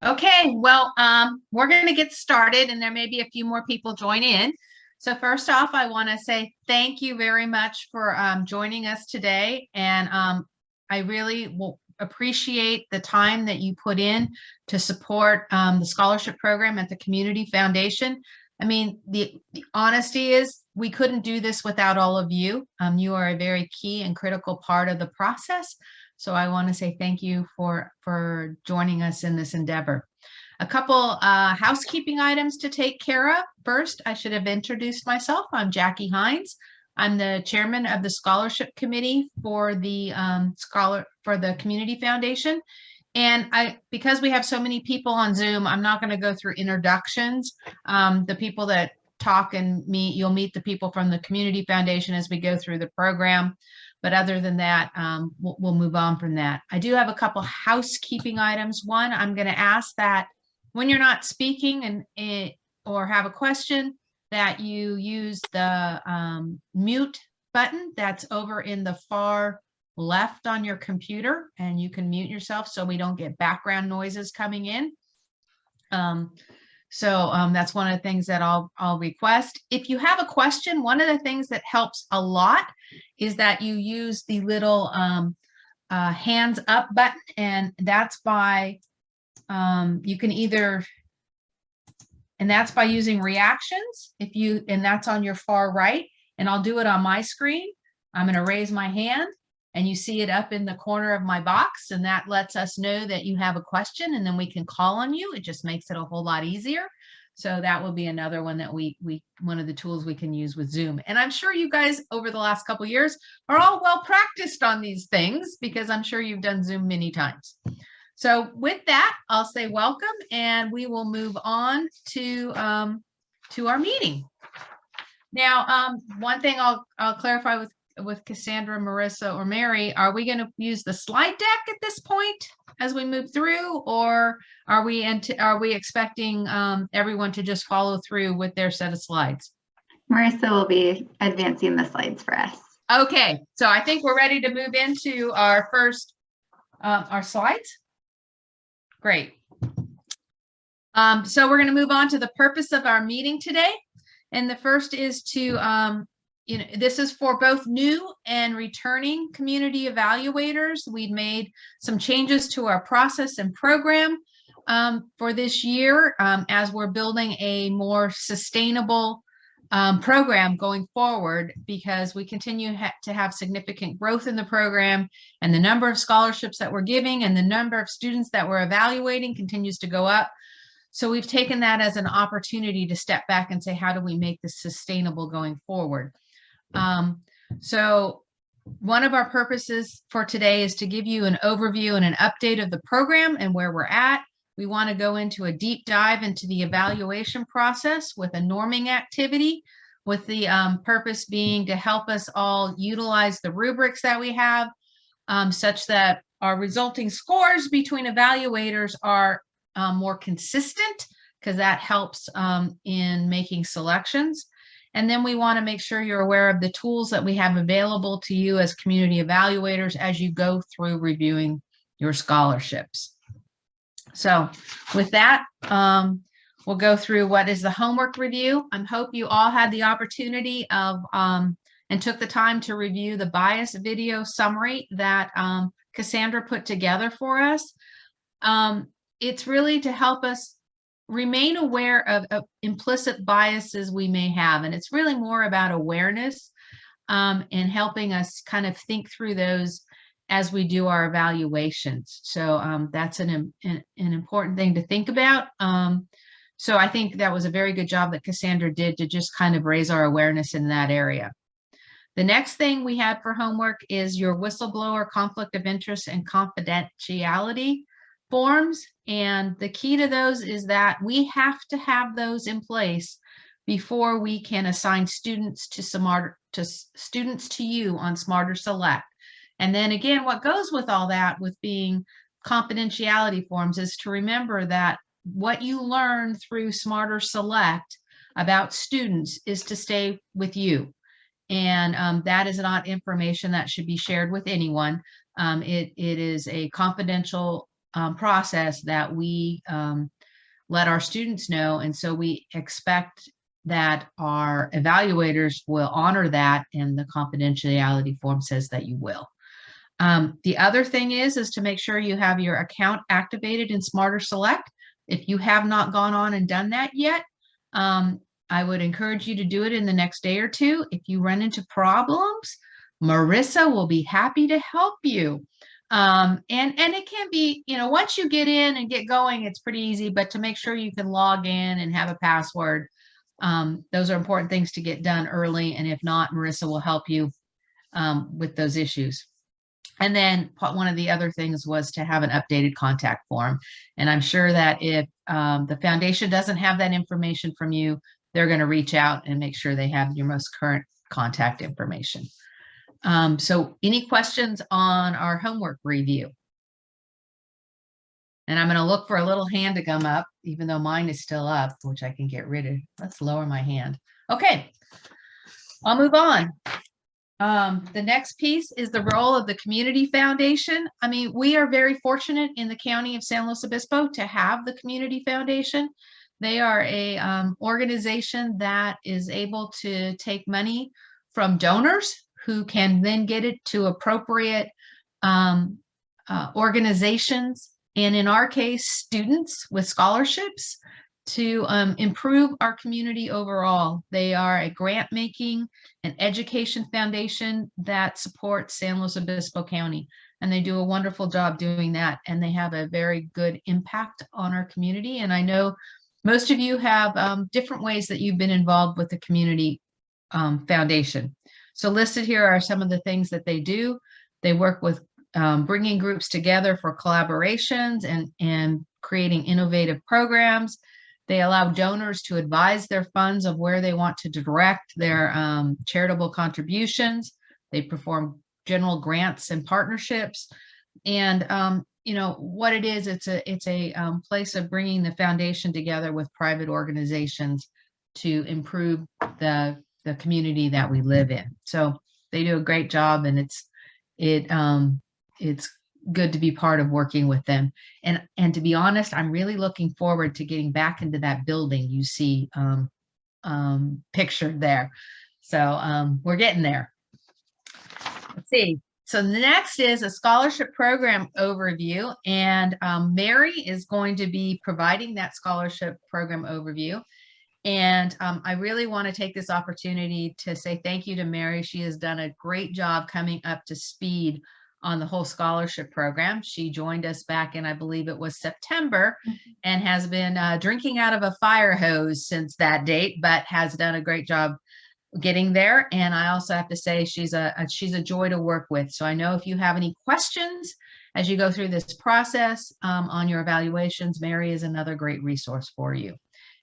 Okay, well, we're going to get started and there may be a few more people join in. So first off, I want to say thank you very much for joining us today. And I really will appreciate the time that you put in to support the scholarship program at the Community Foundation. I mean, the honesty is we couldn't do this without all of you. You are a very key and critical part of the process. So I want to say thank you for joining us in this endeavor. A couple housekeeping items to take care of. First, I should have introduced myself. I'm Jackie Hines. I'm the chairman of the scholarship committee for the Community Foundation. And because we have so many people on Zoom, I'm not going to go through introductions. The people that talk and meet, you'll meet the people from the Community Foundation as we go through the program. But other than that, we'll move on from that. I do have a couple housekeeping items. One, I'm going to ask that when you're not speaking or have a question, that you use the mute button that's over in the far left on your computer, and you can mute yourself so we don't get background noises coming in. So that's one of the things that I'll request. If you have a question, one of the things that helps a lot is that you use the little hands up button, and that's by you can either, and that's by using reactions. And that's on your far right, and I'll do it on my screen. I'm going to raise my hand, and you see it up in the corner of my box, and that lets us know that you have a question, and then we can call on you. It just makes it a whole lot easier. So that will be another one that one of the tools we can use with Zoom. And I'm sure you guys over the last couple of years are all well practiced on these things, because I'm sure you've done Zoom many times. So with that, I'll say welcome, and we will move on to our meeting. Now, one thing I'll clarify with Cassandra, Marissa, or Mary, are we going to use the slide deck at this point as we move through, or are we expecting everyone to just follow through with their set of slides? Marissa will be advancing the slides for us. Okay, so I think we're ready to move into our first our slides. Great. So we're going to move on to the purpose of our meeting today, and the first is to this is for both new and returning community evaluators. We've made some changes to our process and program for this year as we're building a more sustainable program going forward, because we continue to have significant growth in the program, and the number of scholarships that we're giving and the number of students that we're evaluating continues to go up. So we've taken that as an opportunity to step back and say, how do we make this sustainable going forward? So one of our purposes for today is to give you an overview and an update of the program and where we're at. We want to go into a deep dive into the evaluation process with a norming activity, with the purpose being to help us all utilize the rubrics that we have, such that our resulting scores between evaluators are more consistent, because that helps in making selections. And then we want to make sure you're aware of the tools that we have available to you as community evaluators as you go through reviewing your scholarships. So with that, we'll go through what is the homework review. I hope you all had the opportunity of and took the time to review the bias video summary that Cassandra put together for us. It's really to help us remain aware of implicit biases we may have. And it's really more about awareness and helping us kind of think through those as we do our evaluations. So that's an important thing to think about. So I think that was a very good job that Cassandra did to just kind of raise our awareness in that area. The next thing we had for homework is your whistleblower conflict of interest and confidentiality forms. And the key to those is that we have to have those in place before we can assign students to you on Smarter Select. And then again, what goes with all that, with being confidentiality forms, is to remember that what you learn through Smarter Select about students is to stay with you. And that is not information that should be shared with anyone. It is a confidential process that we let our students know. And so we expect that our evaluators will honor that, and the confidentiality form says that you will. The other thing is to make sure you have your account activated in Smarter Select. If you have not gone on and done that yet, I would encourage you to do it in the next day or two. If you run into problems, Marissa will be happy to help you. And it can be, once you get in and get going, it's pretty easy, but to make sure you can log in and have a password, those are important things to get done early. And if not, Marissa will help you with those issues. And then one of the other things was to have an updated contact form. And I'm sure that if the foundation doesn't have that information from you, they're going to reach out and make sure they have your most current contact information. So any questions on our homework review? And I'm going to look for a little hand to come up, even though mine is still up, which I can get rid of. Let's lower my hand. Okay, I'll move on. The next piece is the role of the Community Foundation. I mean, we are very fortunate in the county of San Luis Obispo to have the Community Foundation. They are a organization that is able to take money from donors who can then get it to appropriate organizations, and in our case, students with scholarships to improve our community overall. They are a grant-making and education foundation that supports San Luis Obispo County, and they do a wonderful job doing that, and they have a very good impact on our community. And I know most of you have different ways that you've been involved with the Community Foundation. So listed here are some of the things that they do. They work with bringing groups together for collaborations and creating innovative programs. They allow donors to advise their funds of where they want to direct their charitable contributions. They perform general grants and partnerships. And what it is, it's a place of bringing the foundation together with private organizations to improve the community that we live in. So they do a great job, and it's good to be part of working with them. And to be honest, I'm really looking forward to getting back into that building you see pictured there. So we're getting there. Let's see. So the next is a scholarship program overview, and Mary is going to be providing that scholarship program overview. And I really want to take this opportunity to say thank you to Mary. She has done a great job coming up to speed on the whole scholarship program. She joined us back in, I believe it was September, and has been drinking out of a fire hose since that date, but has done a great job getting there. And I also have to say she's a joy to work with. So I know if you have any questions as you go through this process on your evaluations, Mary is another great resource for you.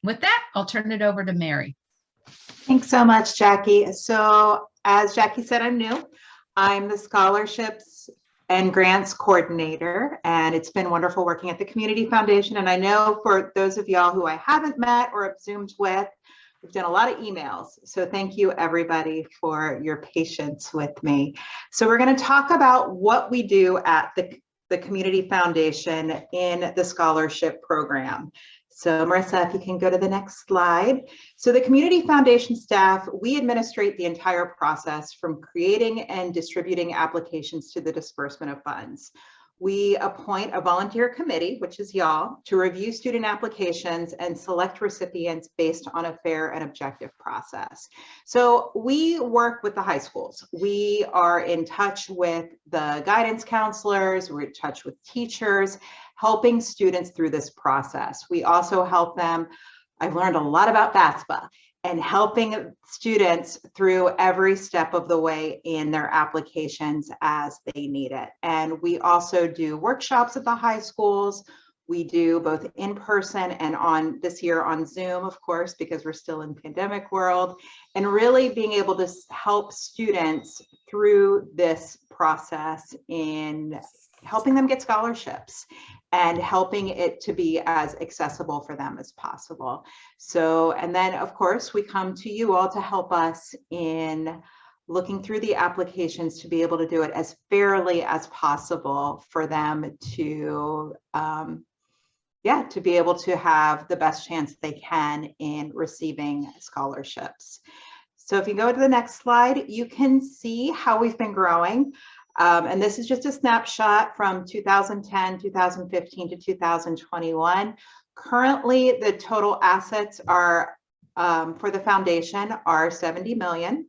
With that, I'll turn it over to Mary. Thanks so much, Jackie. So as Jackie said, I'm new. I'm the scholarships and grants coordinator, and it's been wonderful working at the Community Foundation. And I know for those of y'all who I haven't met or have Zoomed with, we've done a lot of emails. So thank you everybody for your patience with me. So we're going to talk about what we do at the Community Foundation in the scholarship program. So Marissa, if you can go to the next slide. So the Community Foundation staff, we administrate the entire process from creating and distributing applications to the disbursement of funds. We appoint a volunteer committee, which is y'all, to review student applications and select recipients based on a fair and objective process. So we work with the high schools. We are in touch with the guidance counselors, we're in touch with teachers, helping students through this process. We also help them, I've learned a lot about FAFSA and helping students through every step of the way in their applications as they need it. And we also do workshops at the high schools. We do both in person and on this year on Zoom, of course, because we're still in pandemic world, and really being able to help students through this process in helping them get scholarships and helping it to be as accessible for them as possible. So, and then of course, we come to you all to help us in looking through the applications to be able to do it as fairly as possible for them to, to be able to have the best chance they can in receiving scholarships. So if you go to the next slide, you can see how we've been growing. And this is just a snapshot from 2010, 2015 to 2021. Currently, the total assets are for the foundation are 70 million.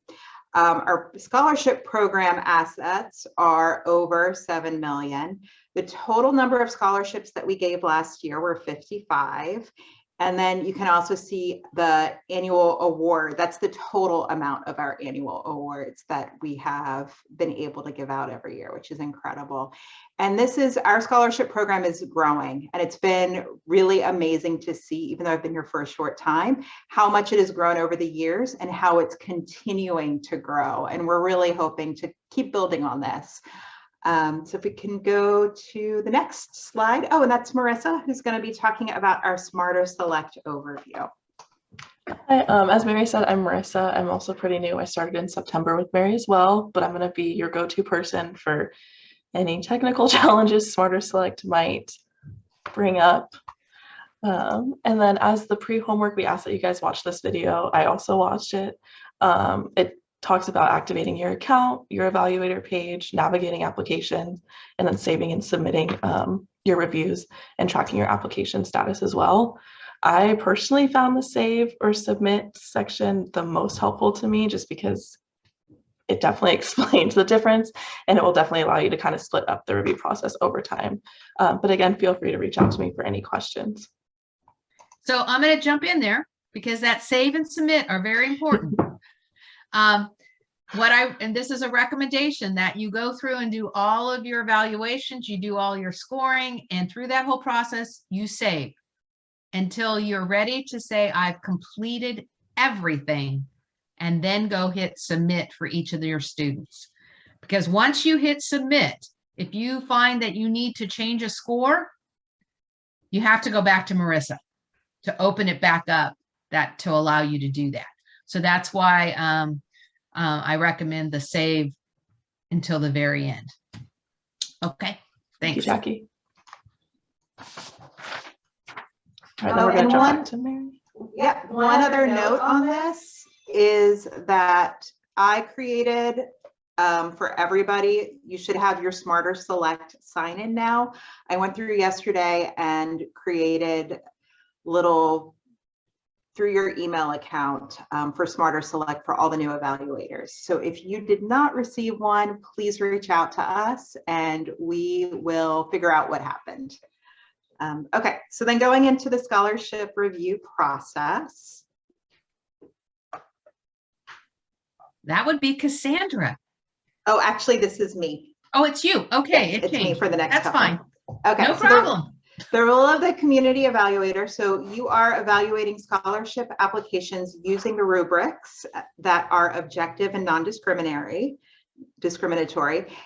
Our scholarship program assets are over 7 million. The total number of scholarships that we gave last year were 55. And then you can also see the annual award. That's the total amount of our annual awards that we have been able to give out every year, which is incredible. And this is, our scholarship program is growing, and it's been really amazing to see, even though I've been here for a short time, how much it has grown over the years and how it's continuing to grow. And we're really hoping to keep building on this. So if we can go to the next slide. Oh, and that's Marissa, who's going to be talking about our Smarter Select overview. Hi, as Mary said, I'm Marissa. I'm also pretty new. I started in September with Mary as well, but I'm going to be your go-to person for any technical challenges Smarter Select might bring up. And then as the pre-homework, we asked that you guys watch this video. I also watched it. It talks about activating your account, your evaluator page, navigating applications, and then saving and submitting your reviews and tracking your application status as well. I personally found the save or submit section the most helpful to me, just because it definitely explains the difference, and it will definitely allow you to kind of split up the review process over time. But again, feel free to reach out to me for any questions. So I'm going to jump in there because that save and submit are very important. And this is a recommendation that you go through and do all of your evaluations, you do all your scoring, and through that whole process, you save until you're ready to say, I've completed everything, and then go hit submit for each of your students. Because once you hit submit, if you find that you need to change a score, you have to go back to Marissa to open it back up to allow you to do that. So that's why I recommend the save until the very end. Okay, Thank you, thanks. Jackie. All right, now we're going to jump back to Mary. Yeah, one other note on this is that I created for everybody, you should have your Smarter Select sign in now. I went through yesterday and created little through your email account for Smarter Select for all the new evaluators. So if you did not receive one, please reach out to us and we will figure out what happened. Okay, so then going into the scholarship review process. That would be Cassandra. Oh, actually, this is me. Oh, it's you. Okay, Yes, it's me for the next That's couple. fine. Okay, No so problem. The role of the community evaluator. So you are evaluating scholarship applications using the rubrics that are objective and non-discriminatory.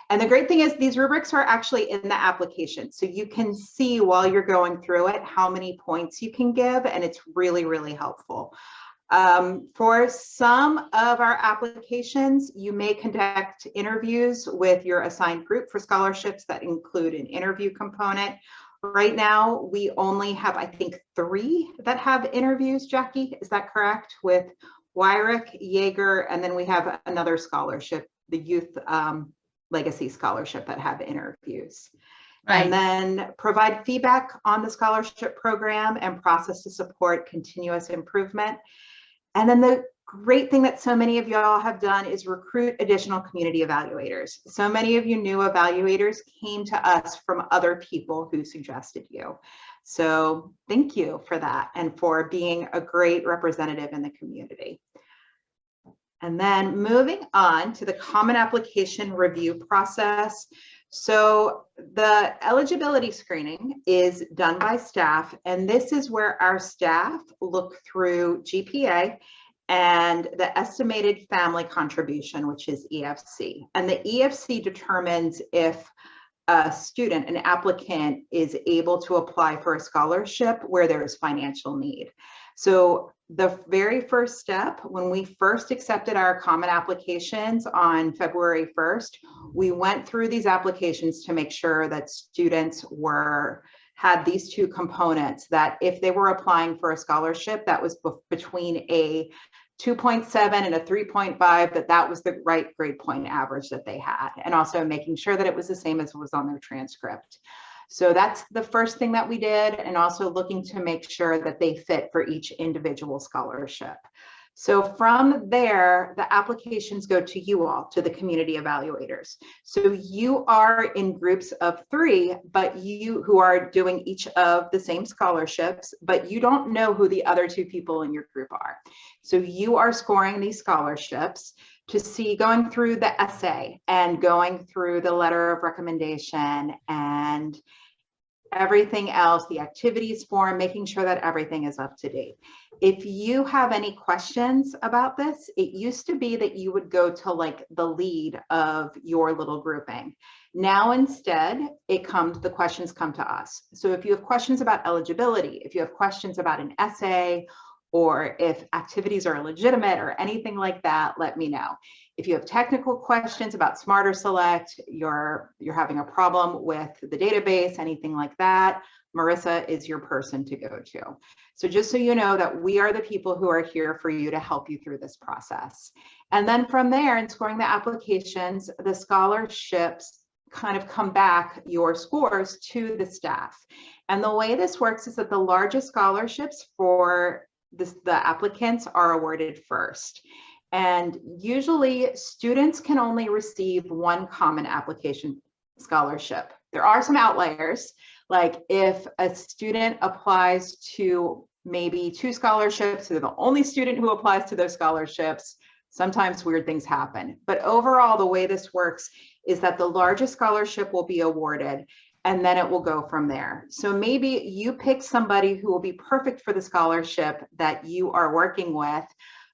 And the great thing is these rubrics are actually in the application. So you can see while you're going through it, how many points you can give, and it's really, really helpful. For some of our applications, you may conduct interviews with your assigned group for scholarships that include an interview component. Right now, we only have, I think, 3 that have interviews, Jackie, is that correct? With Wyrick, Jaeger, and then we have another scholarship, the Youth Legacy Scholarship, that have interviews. Right. And then provide feedback on the scholarship program and process to support continuous improvement. And then the great thing that so many of y'all have done is recruit additional community evaluators. So many of you new evaluators came to us from other people who suggested you. So thank you for that and for being a great representative in the community. And then moving on to the common application review process. So the eligibility screening is done by staff, and this is where our staff look through GPA and the estimated family contribution, which is EFC. And the EFC determines if a student, an applicant, is able to apply for a scholarship where there is financial need. So the very first step, when we first accepted our common applications on February 1st, we went through these applications to make sure that students had these two components, that if they were applying for a scholarship that was between a 2.7 and a 3.5, that was the right grade point average that they had, and also making sure that it was the same as was on their transcript. So that's the first thing that we did, and also looking to make sure that they fit for each individual scholarship. So from there, the applications go to you all, to the community evaluators. So you are in groups of 3, but you who are doing each of the same scholarships, but you don't know who the other 2 people in your group are. So you are scoring these scholarships to see, going through the essay and going through the letter of recommendation and everything else, the activities form, making sure that everything is up to date. If you have any questions about this, it used to be that you would go to like the lead of your little grouping. Now instead, the questions come to us. So if you have questions about eligibility, if you have questions about an essay, or if activities are legitimate or anything like that, let me know. If you have technical questions about Smarter Select, you're having a problem with the database, anything like that, Marissa is your person to go to. So just so you know that we are the people who are here for you to help you through this process. And then from there, in scoring the applications, the scholarships kind of come back your scores to the staff. And the way this works is that the largest scholarships for the applicants are awarded first. And usually students can only receive one common application scholarship. There are some outliers, like if a student applies to maybe 2 scholarships, they're the only student who applies to those scholarships, sometimes weird things happen. But overall, the way this works is that the largest scholarship will be awarded, and then it will go from there. So maybe you pick somebody who will be perfect for the scholarship that you are working with,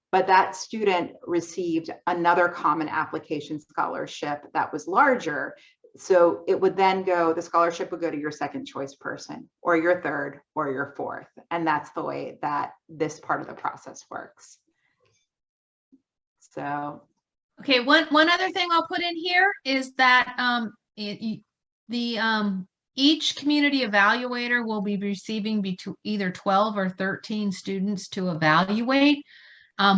but that student received another common application scholarship that was larger. So it would then go, the scholarship would go to your second choice person, or your third, or your fourth. And that's the way that this part of the process works. So. Okay, one other thing I'll put in here is that each community evaluator will be receiving either 12 or 13 students to evaluate.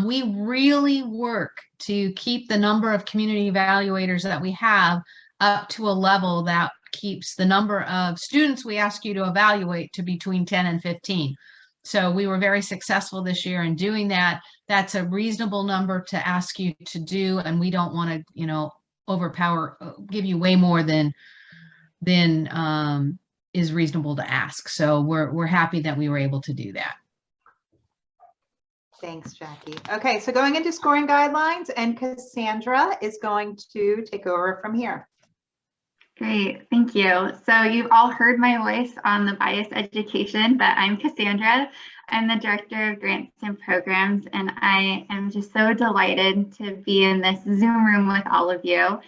We really work to keep the number of community evaluators that we have up to a level that keeps the number of students we ask you to evaluate to between 10 and 15. So we were very successful this year in doing that. That's a reasonable number to ask you to do, and we don't want to, give you way more than is reasonable to ask. So we're happy that we were able to do that. Thanks, Jackie. Okay, so going into scoring guidelines, and Cassandra is going to take over from here. Great, thank you. So you've all heard my voice on the bias education, but I'm Cassandra. I'm the Director of Grants and Programs, and I am just so delighted to be in this Zoom room with all of you.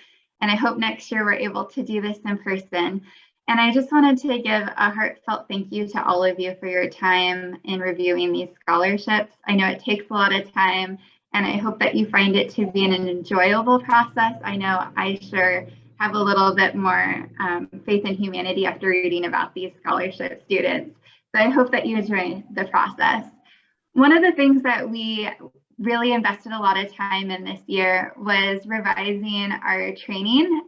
And I hope next year we're able to do this in person. And I just wanted to give a heartfelt thank you to all of you for your time in reviewing these scholarships. I know it takes a lot of time, and I hope that you find it to be an enjoyable process. I know I sure have a little bit more faith in humanity after reading about these scholarship students. So I hope that you enjoy the process. One of the things that we really invested a lot of time in this year was revising our training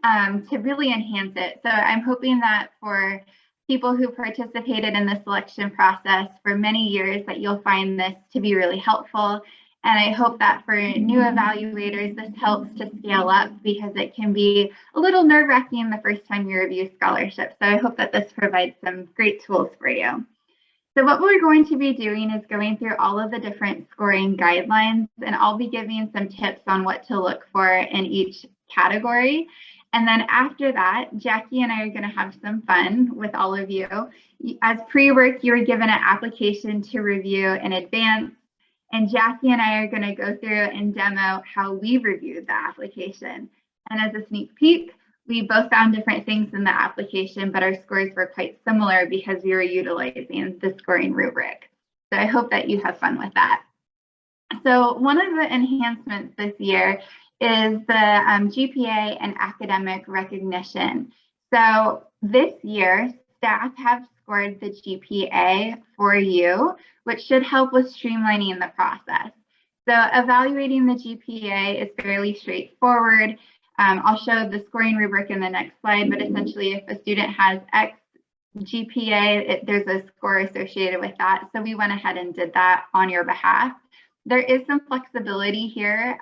to really enhance it. So I'm hoping that for people who participated in the selection process for many years, that you'll find this to be really helpful. And I hope that for new evaluators, this helps to scale up, because it can be a little nerve-wracking the first time you review scholarships. So I hope that this provides some great tools for you. So what we're going to be doing is going through all of the different scoring guidelines, and I'll be giving some tips on what to look for in each category. And then after that, Jackie and I are going to have some fun with all of you. As pre-work, you were given an application to review in advance, and Jackie and I are going to go through and demo how we reviewed the application. And as a sneak peek, we both found different things in the application, but our scores were quite similar because we were utilizing the scoring rubric. So I hope that you have fun with that. So one of the enhancements this year is the GPA and academic recognition. So this year, staff have scored the GPA for you, which should help with streamlining the process. So evaluating the GPA is fairly straightforward. I'll show the scoring rubric in the next slide, but essentially if a student has X GPA, there's a score associated with that. So we went ahead and did that on your behalf. There is some flexibility here.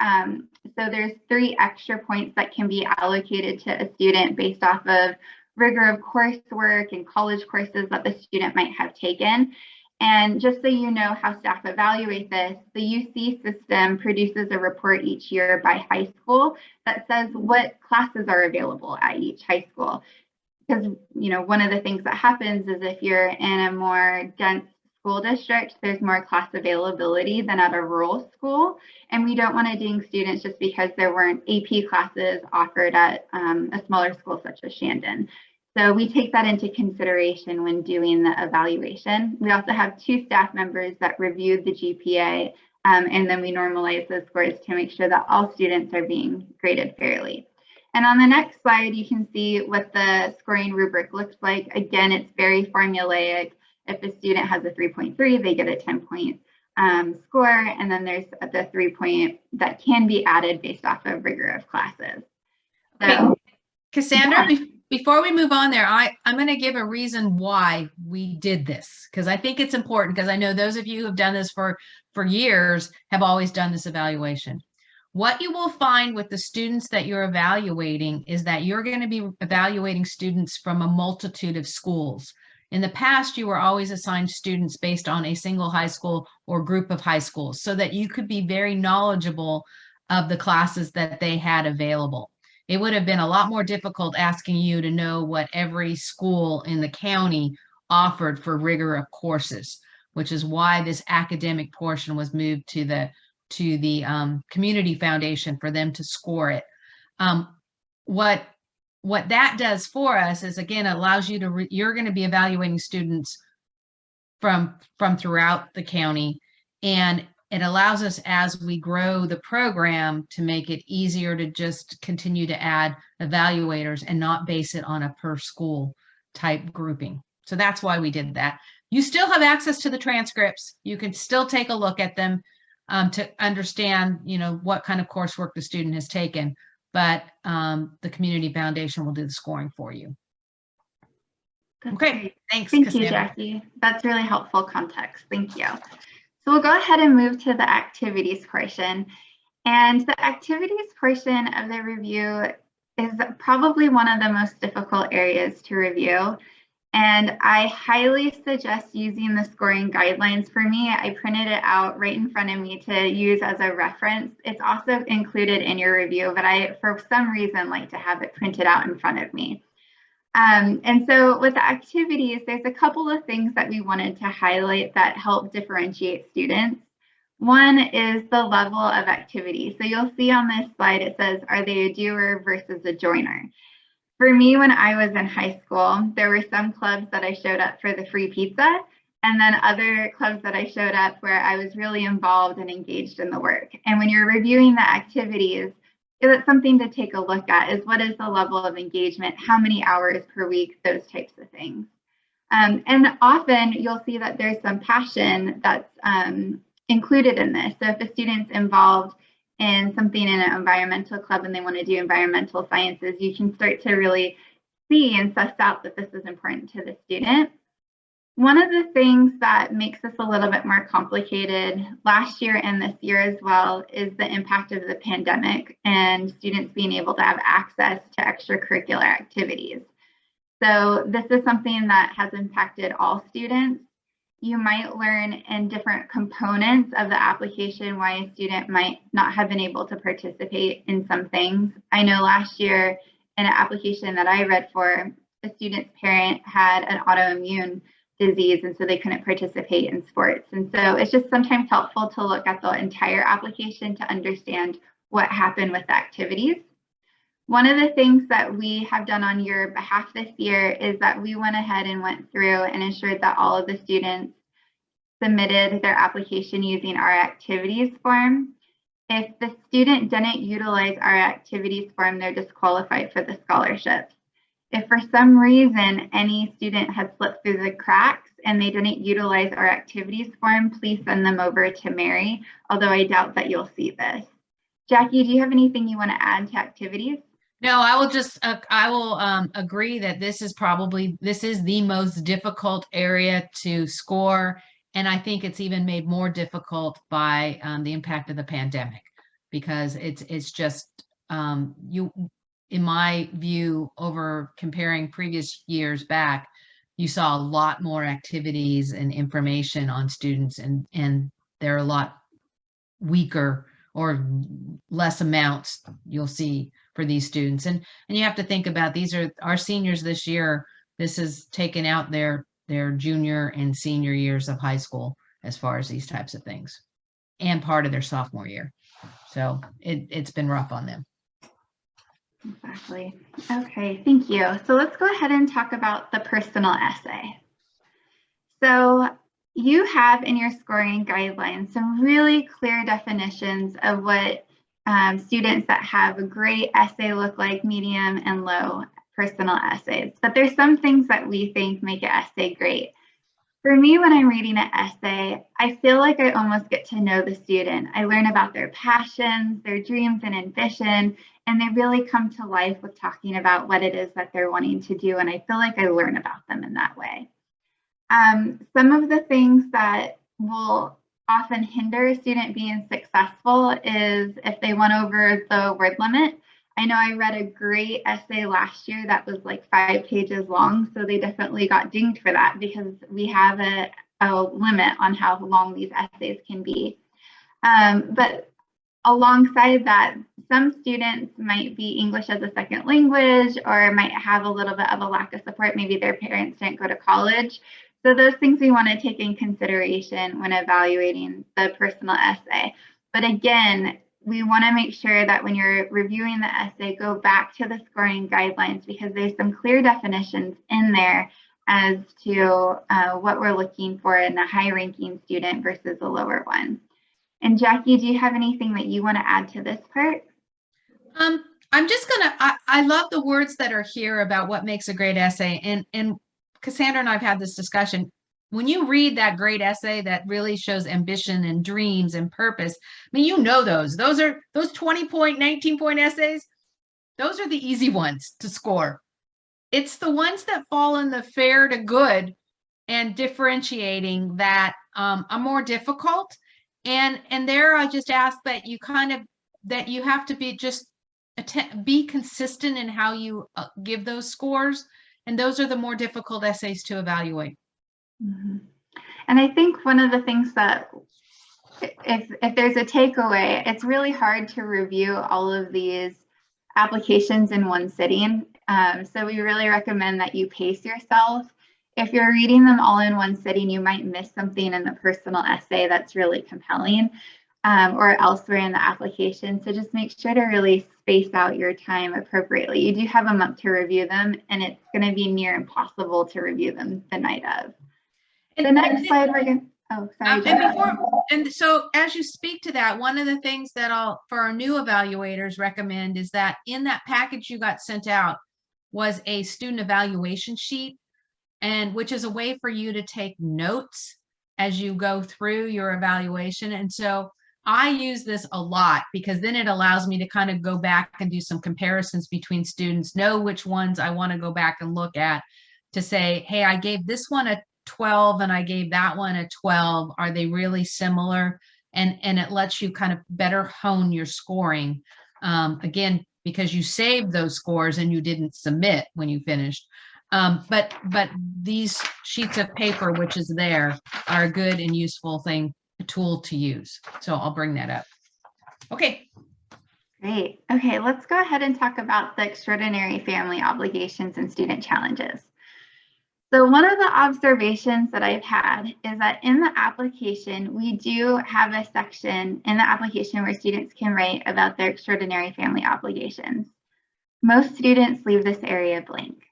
So there's 3 extra points that can be allocated to a student based off of rigor of coursework and college courses that the student might have taken. And just so you know how staff evaluate this, the UC system produces a report each year by high school that says what classes are available at each high school. Because, you know, one of the things that happens is if you're in a more dense school district, there's more class availability than at a rural school. And we don't want to ding students just because there weren't AP classes offered at a smaller school such as Shandon. So we take that into consideration when doing the evaluation. We also have 2 staff members that reviewed the GPA, and then we normalize those scores to make sure that all students are being graded fairly. And on the next slide, you can see what the scoring rubric looks like. Again, it's very formulaic. If a student has a 3.3, they get a 10-point score, and then there's the 3-point that can be added based off of rigor of classes. So, Okay. Cassandra, yeah. before we move on there, I'm going to give a reason why we did this, because I think it's important, because I know those of you who have done this for years have always done this evaluation. What you will find with the students that you're evaluating is that you're going to be evaluating students from a multitude of schools. In the past, you were always assigned students based on a single high school or group of high schools so that you could be very knowledgeable of the classes that they had available. It would have been a lot more difficult asking you to know what every school in the county offered for rigor of courses, which is why this academic portion was moved to the community foundation for them to score it. What that does for us is, again, it allows you to, you're going to be evaluating students from throughout the county, and it allows us, as we grow the program, to make it easier to just continue to add evaluators and not base it on a per school type grouping. So that's why we did that. You still have access to the transcripts. You can still take a look at them to understand, you know, what kind of coursework the student has taken, but the Community Foundation will do the scoring for you. That's Okay, great. thanks. Thank Cassandra. you, Jackie. That's really helpful context. Thank you. So we'll go ahead and move to the activities portion. And the activities portion of the review is probably one of the most difficult areas to review. And I highly suggest using the scoring guidelines. For me, I printed it out right in front of me to use as a reference. It's also included in your review, but I, for some reason, like to have it printed out in front of me. And so with the activities, there's a couple of things that we wanted to highlight that help differentiate students. One is the level of activity. So you'll see on this slide, it says, are they a doer versus a joiner? For me, when I was in high school, there were some clubs that I showed up for the free pizza, and then other clubs that I showed up where I was really involved and engaged in the work. And when you're reviewing the activities, it's something to take a look at, is what is the level of engagement, how many hours per week, those types of things. And often you'll see that there's some passion that's included in this. So if a student's involved in something in an environmental club and they want to do environmental sciences, you can start to really see and suss out that this is important to the student. One of the things that makes this a little bit more complicated last year and this year as well is the impact of the pandemic and students being able to have access to extracurricular activities. So this is something that has impacted all students. You might learn in different components of the application why a student might not have been able to participate in some things. I know last year in an application that I read for, a student's parent had an autoimmune disease, and so they couldn't participate in sports. And so it's just sometimes helpful to look at the entire application to understand what happened with the activities. One of the things that we have done on your behalf this year is that we went ahead and went through and ensured that all of the students submitted their application using our activities form. If the student didn't utilize our activities form, they're disqualified for the scholarships. If for some reason any student has slipped through the cracks and they didn't utilize our activities form, please send them over to Mary, although I doubt that you'll see this. Jackie, do you have anything you want to add to activities? No, I will just, I will agree that this is the most difficult area to score. And I think it's even made more difficult by the impact of the pandemic, because it's just, in my view, over comparing previous years back, you saw a lot more activities and information on students, and they're a lot weaker or less amounts you'll see for these students. And you have to think about, these are our seniors this year. This has taken out their junior and senior years of high school as far as these types of things, and part of their sophomore year. So it's been rough on them. Exactly. Okay, thank you. So let's go ahead and talk about the personal essay. So you have in your scoring guidelines some really clear definitions of what students that have a great essay look like, medium and low personal essays. But there's some things that we think make an essay great. For me, when I'm reading an essay, I feel like I almost get to know the student. I learn about their passions, their dreams and ambition, and they really come to life with talking about what it is that they're wanting to do. And I feel like I learn about them in that way. Some of the things that will often hinder a student being successful is if they went over the word limit. I know I read a great essay last year that was like 5 pages long, so they definitely got dinged for that because we have a limit on how long these essays can be. But alongside that, some students might be English as a second language or might have a little bit of a lack of support. Maybe their parents didn't go to college. So those things we want to take in consideration when evaluating the personal essay. But again, we want to make sure that when you're reviewing the essay, go back to the scoring guidelines, because there's some clear definitions in there as to what we're looking for in a high ranking student versus a lower one. And Jackie, do you have anything that you want to add to this part? I'm just gonna, I love the words that are here about what makes a great essay. And Cassandra and I've had this discussion. When you read that great essay that really shows ambition and dreams and purpose, I mean, you know, those are those 20-point, 19-point essays. Those are the easy ones to score. It's the ones that fall in the fair to good and differentiating that are more difficult. And there I just ask that you that you have to be consistent in how you give those scores. And those are the more difficult essays to evaluate. Mm-hmm. And I think one of the things that if there's a takeaway, it's really hard to review all of these applications in one sitting. So we really recommend that you pace yourself. If you're reading them all in one sitting, you might miss something in the personal essay that's really compelling or elsewhere in the application. So just make sure to really space out your time appropriately. You do have a month to review them, and it's going to be near impossible to review them the night of. The next slide we're going to, oh, sorry. And so as you speak to that, one of the things that for our new evaluators recommend is that in that package you got sent out was a student evaluation sheet, and which is a way for you to take notes as you go through your evaluation. And so I use this a lot because then it allows me to kind of go back and do some comparisons between students, know which ones I want to go back and look at to say, hey, I gave this one a 12 and I gave that one a 12. Are they really similar? And it lets you kind of better hone your scoring. Again, because you saved those scores and you didn't submit when you finished. But these sheets of paper, which is there, are a good and useful tool to use. So I'll bring that up. Okay. Great. Okay, let's go ahead and talk about the extraordinary family obligations and student challenges. So one of the observations that I've had is that in the application, we do have a section in the application where students can write about their extraordinary family obligations. Most students leave this area blank.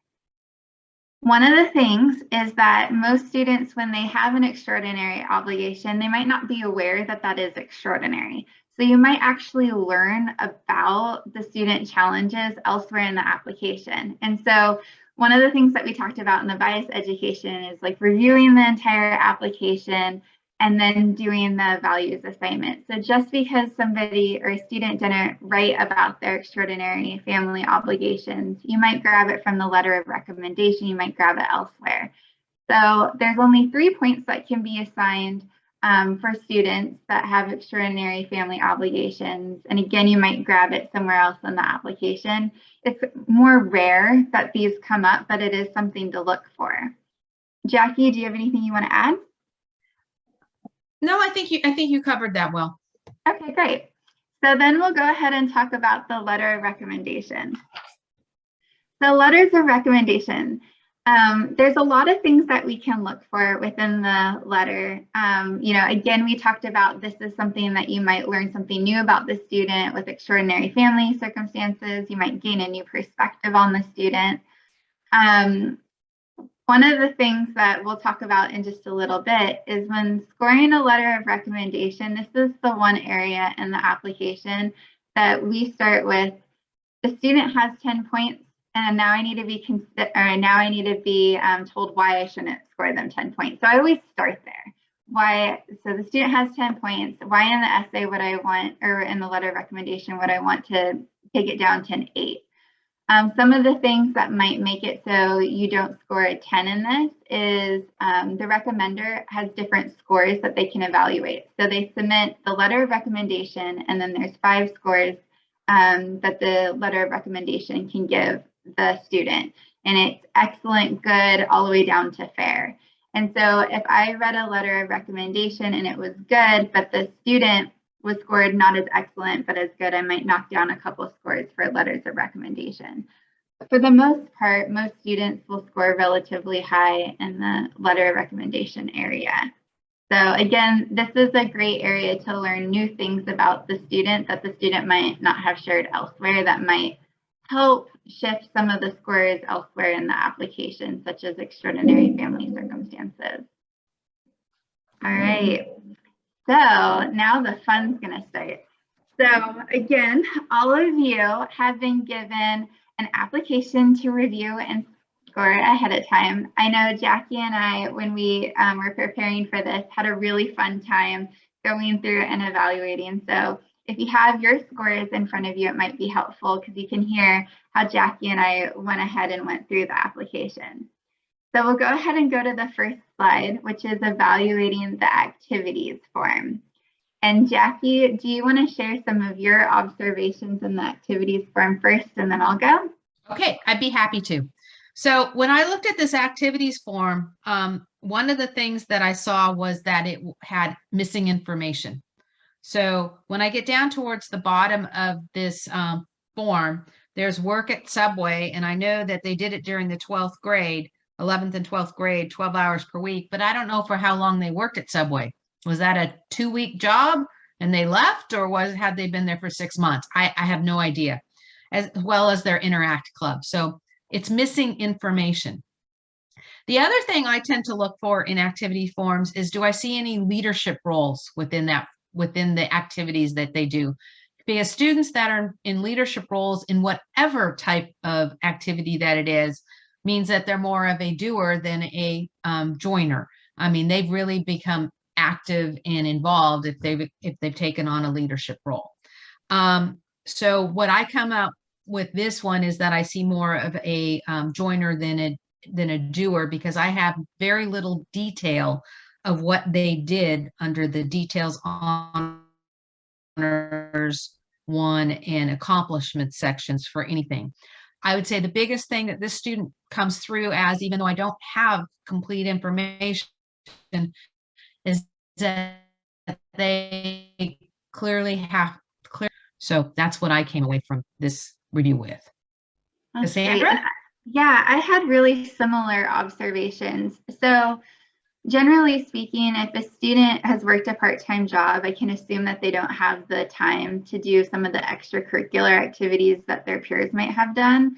One of the things is that most students, when they have an extraordinary obligation, they might not be aware that that is extraordinary. So you might actually learn about the student challenges elsewhere in the application. And so one of the things that we talked about in the bias education is like reviewing the entire application and then doing the values assignment. So just because somebody or a student didn't write about their extraordinary family obligations, you might grab it from the letter of recommendation, you might grab it elsewhere. So there's only 3 points that can be assigned for students that have extraordinary family obligations. And again, you might grab it somewhere else in the application. It's more rare that these come up, but it is something to look for. Jackie, do you have anything you want to add? No, I think you covered that well. Okay, great. So then we'll go ahead and talk about the letter of recommendation. So letters of recommendation. There's a lot of things that we can look for within the letter. Again, we talked about this is something that you might learn something new about the student with extraordinary family circumstances. You might gain a new perspective on the student. One of the things that we'll talk about in just a little bit is when scoring a letter of recommendation, this is the one area in the application that we start with. The student has 10 points, and now I need to be told why I shouldn't score them 10 points. So I always start there. Why? So the student has 10 points. Why in the essay would I want, or in the letter of recommendation, would I want to take it down to an 8? Some of the things that might make it so you don't score a 10 in this is the recommender has different scores that they can evaluate. So they submit the letter of recommendation, and then there's 5 scores that the letter of recommendation can give the student. And it's excellent, good, all the way down to fair. And so if I read a letter of recommendation and it was good, but the student was scored not as excellent, but as good, I might knock down a couple of scores for letters of recommendation. For the most part, most students will score relatively high in the letter of recommendation area. So again, this is a great area to learn new things about the student that the student might not have shared elsewhere that might help shift some of the scores elsewhere in the application, such as extraordinary family circumstances. All right. So now the fun's going to start. So again, all of you have been given an application to review and score ahead of time. I know Jackie and I, when we were preparing for this, had a really fun time going through and evaluating. So if you have your scores in front of you, it might be helpful because you can hear how Jackie and I went ahead and went through the application. So we'll go ahead and go to the first slide, which is evaluating the activities form. And Jackie, do you want to share some of your observations in the activities form first, and then I'll go? Okay, I'd be happy to. So when I looked at this activities form, one of the things that I saw was that it had missing information. So when I get down towards the bottom of this form, there's work at Subway, and I know that they did it during the 12th grade, 11th and 12th grade, 12 hours per week, but I don't know for how long they worked at Subway. Was that a 2-week job and they left, or had they been there for 6 months? I have no idea, as well as their Interact Club. So it's missing information. The other thing I tend to look for in activity forms is, do I see any leadership roles within the activities that they do? Because students that are in leadership roles in whatever type of activity that it is means that they're more of a doer than a joiner. I mean, they've really become active and involved if they've taken on a leadership role. So what I come up with this one is that I see more of a joiner than a doer, because I have very little detail of what they did under the details, honors, one, and accomplishment sections for anything. I would say the biggest thing that this student comes through as, even though I don't have complete information, is that they clearly have clear. So that's what I came away from this review with. Cassandra? Yeah, I had really similar observations. So generally speaking, if a student has worked a part-time job, I can assume that they don't have the time to do some of the extracurricular activities that their peers might have done.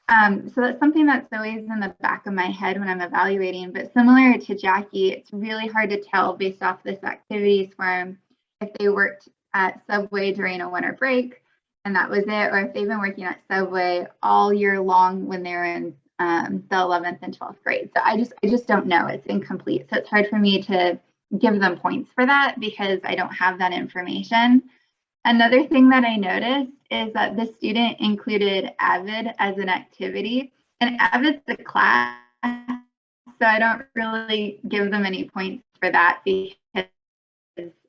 So that's something that's always in the back of my head when I'm evaluating, but similar to Jackie, it's really hard to tell based off this activities form if they worked at Subway during a winter break and that was it, or if they've been working at Subway all year long when they're in the 11th and 12th grade. So I just don't know. It's incomplete. So it's hard for me to give them points for that because I don't have that information. Another thing that I noticed is that the student included AVID as an activity, and AVID's a class, so I don't really give them any points for that because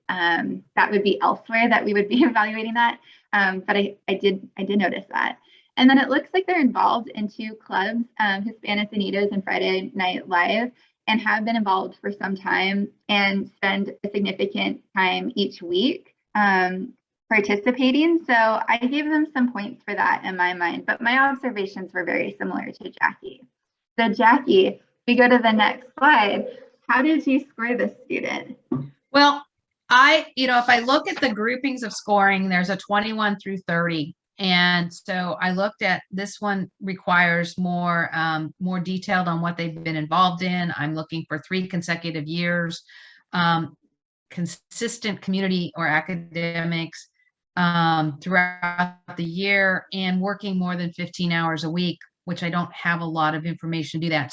that would be elsewhere that we would be evaluating that. But I did notice that. And then it looks like they're involved in 2 clubs, Hispanic Unidos and Friday Night Live, and have been involved for some time and spend a significant time each week participating. So I gave them some points for that in my mind, but my observations were very similar to Jackie. So Jackie, we go to the next slide. How did you score this student? Well, if I look at the groupings of scoring, there's a 21 through 30. And so I looked at this one requires more detailed on what they've been involved in. I'm looking for 3 consecutive years, consistent community or academics throughout the year, and working more than 15 hours a week, which I don't have a lot of information to do that.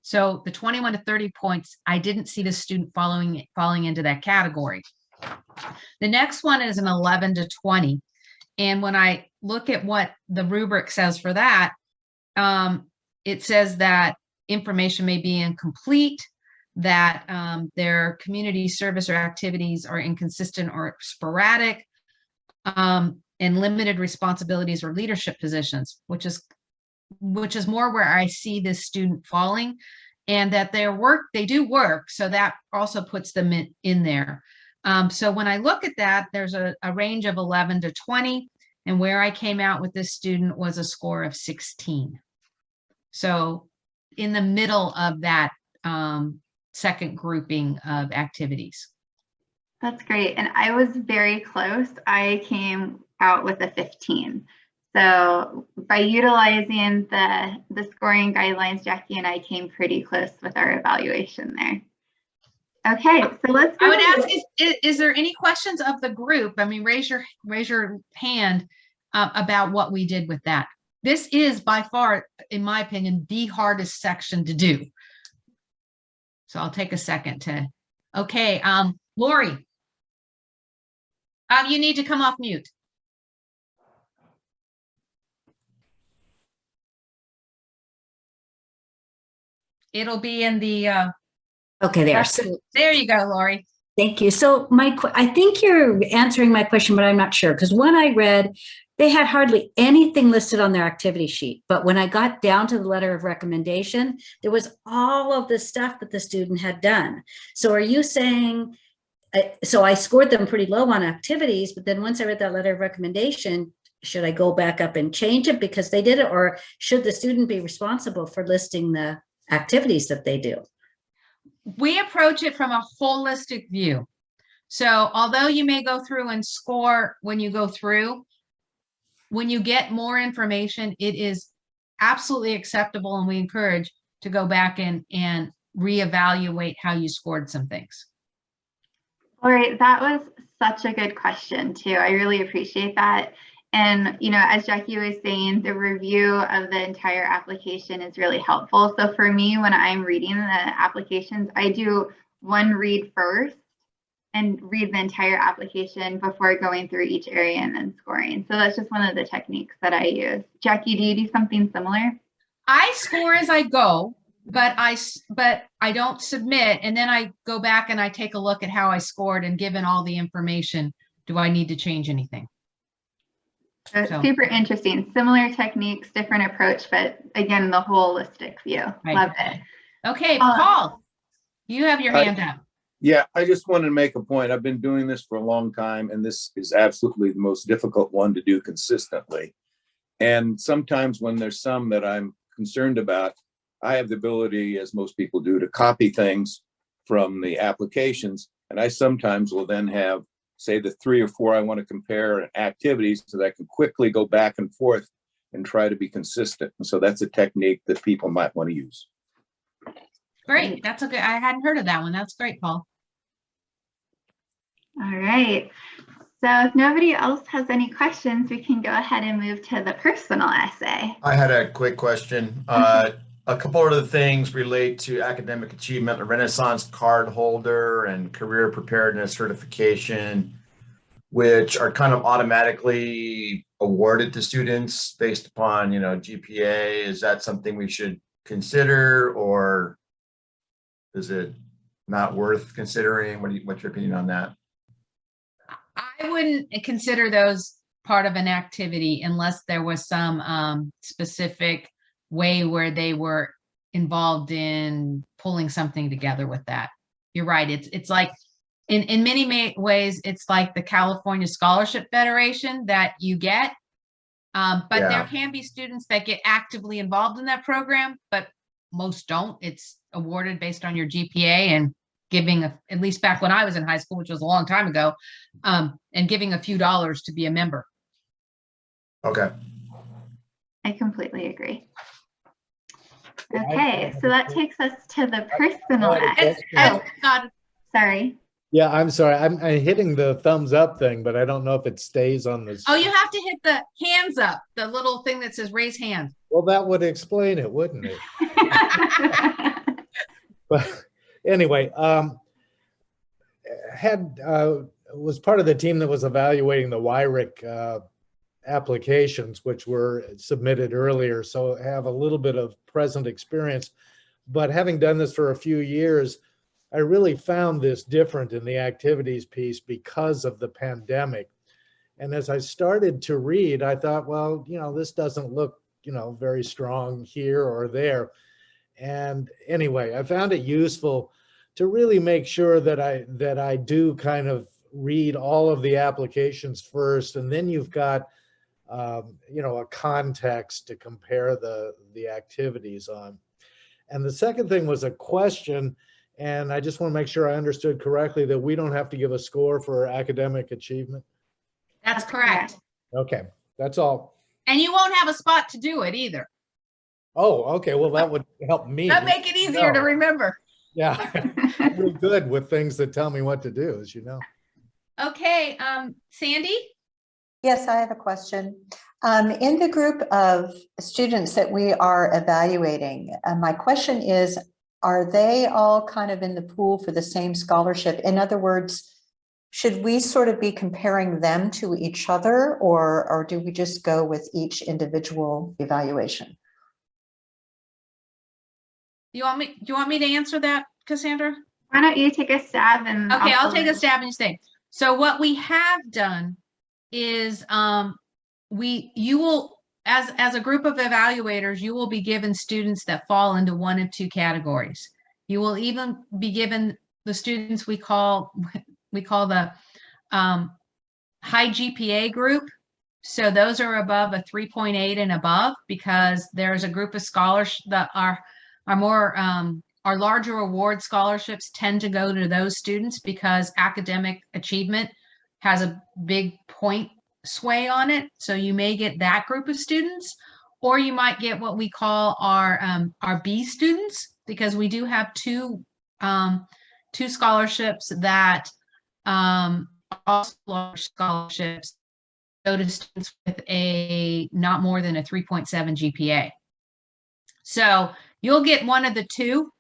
So the 21 to 30 points, I didn't see the student falling into that category. The next one is an 11 to 20. And when I look at what the rubric says for that, it says that information may be incomplete, that their community service or activities are inconsistent or sporadic, and limited responsibilities or leadership positions, which is more where I see this student falling, and that they do work. So that also puts them in there. So when I look at that, there's a range of 11 to 20, and where I came out with this student was a score of 16. So in the middle of that second grouping of activities. That's great. And I was very close. I came out with a 15. So by utilizing the scoring guidelines, Jackie and I came pretty close with our evaluation there. Okay, so let's go. I would ask, is there any questions of the group? I mean, raise your hand about what we did with that. This is by far, in my opinion, the hardest section to do. So I'll take a second to, okay, Lori, you need to come off mute. It'll be in the, Okay, there. So, there you go, Lori. thank you. So I think you're answering my question, but I'm not sure. Because when I read, they had hardly anything listed on their activity sheet. But when I got down to the letter of recommendation, there was all of the stuff that the student had done. So are you saying, so I scored them pretty low on activities, but then once I read that letter of recommendation, should I go back up and change it because they did it? Or should the student be responsible for listing the activities that they do? We approach it from a holistic view. So although you may go through and score when you go through, when you get more information, it is absolutely acceptable, and we encourage to go back and reevaluate how you scored some things. All right, that was such a good question too. I really appreciate that. And, as Jackie was saying, the review of the entire application is really helpful. So for me, when I'm reading the applications, I do one read first and read the entire application before going through each area and then scoring. So that's just one of the techniques that I use. Jackie, do you do something similar? I score as I go, but I don't submit. And then I go back and I take a look at how I scored, and given all the information, do I need to change anything? So super interesting. Similar techniques, different approach, but again, the holistic view. Right. Love it. Okay, Paul, you have your hand up. Yeah, I just wanted to make a point. I've been doing this for a long time, and this is absolutely the most difficult one to do consistently. And sometimes when there's some that I'm concerned about, I have the ability, as most people do, to copy things from the applications. And I sometimes will then have, say, the 3 or 4 I want to compare activities, so that I can quickly go back and forth and try to be consistent. And so that's a technique that people might want to use. Great. That's a good, I hadn't heard of that one. That's great, Paul. All right. So if nobody else has any questions, we can go ahead and move to the personal essay. I had a quick question. A couple of the things relate to academic achievement, a Renaissance card holder and career preparedness certification, which are kind of automatically awarded to students based upon, GPA. Is that something we should consider, or is it not worth considering? What's your opinion on that? I wouldn't consider those part of an activity unless there was some specific way where they were involved in pulling something together with that. You're right. It's like in many ways, it's like the California Scholarship Federation that you get. But there can be students that get actively involved in that program, but most don't. It's awarded based on your GPA and giving, at least back when I was in high school, which was a long time ago, and giving a few dollars to be a member. Okay. I completely agree. Okay, so that takes us to the personal essay. Oh, sorry. Yeah, I'm sorry. I'm hitting the thumbs up thing, but I don't know if it stays on this. Oh, you have to hit the hands up, the little thing that says raise hand. Well, that would explain it, wouldn't it? But anyway, was part of the team that was evaluating the WYRIC applications, which were submitted earlier. So I have a little bit of present experience, but having done this for a few years, I really found this different in the activities piece because of the pandemic. And as I started to read, I thought, well, this doesn't look, very strong here or there. And anyway, I found it useful to really make sure that I do kind of read all of the applications first, and then you've got a context to compare the activities on. And the second thing was a question, and I just want to make sure I understood correctly that we don't have to give a score for academic achievement. That's correct. Okay, that's all. And you won't have a spot to do it either. Oh, okay. Well, that would help me. That'd make it easier to remember. Yeah, I'm really good with things that tell me what to do, as you know. Okay, Sandy? Yes, I have a question. In the group of students that we are evaluating, my question is, are they all kind of in the pool for the same scholarship? In other words, should we sort of be comparing them to each other, or do we just go with each individual evaluation? Do you want me to answer that, Cassandra? Why don't you take a stab and Okay, I'll take a stab and say. So what we have done is you will, as a group of evaluators, you will be given students that fall into one of two categories. You will even be given the students we call the high GPA group. So those are above a 3.8 and above, because there's a group of scholars that are more our larger award scholarships tend to go to those students because academic achievement has a big point sway on it. So you may get that group of students, or you might get what we call our B students, because we do have two scholarships that also large scholarships go to students with a not more than a 3.7 GPA. So you'll get one of the two.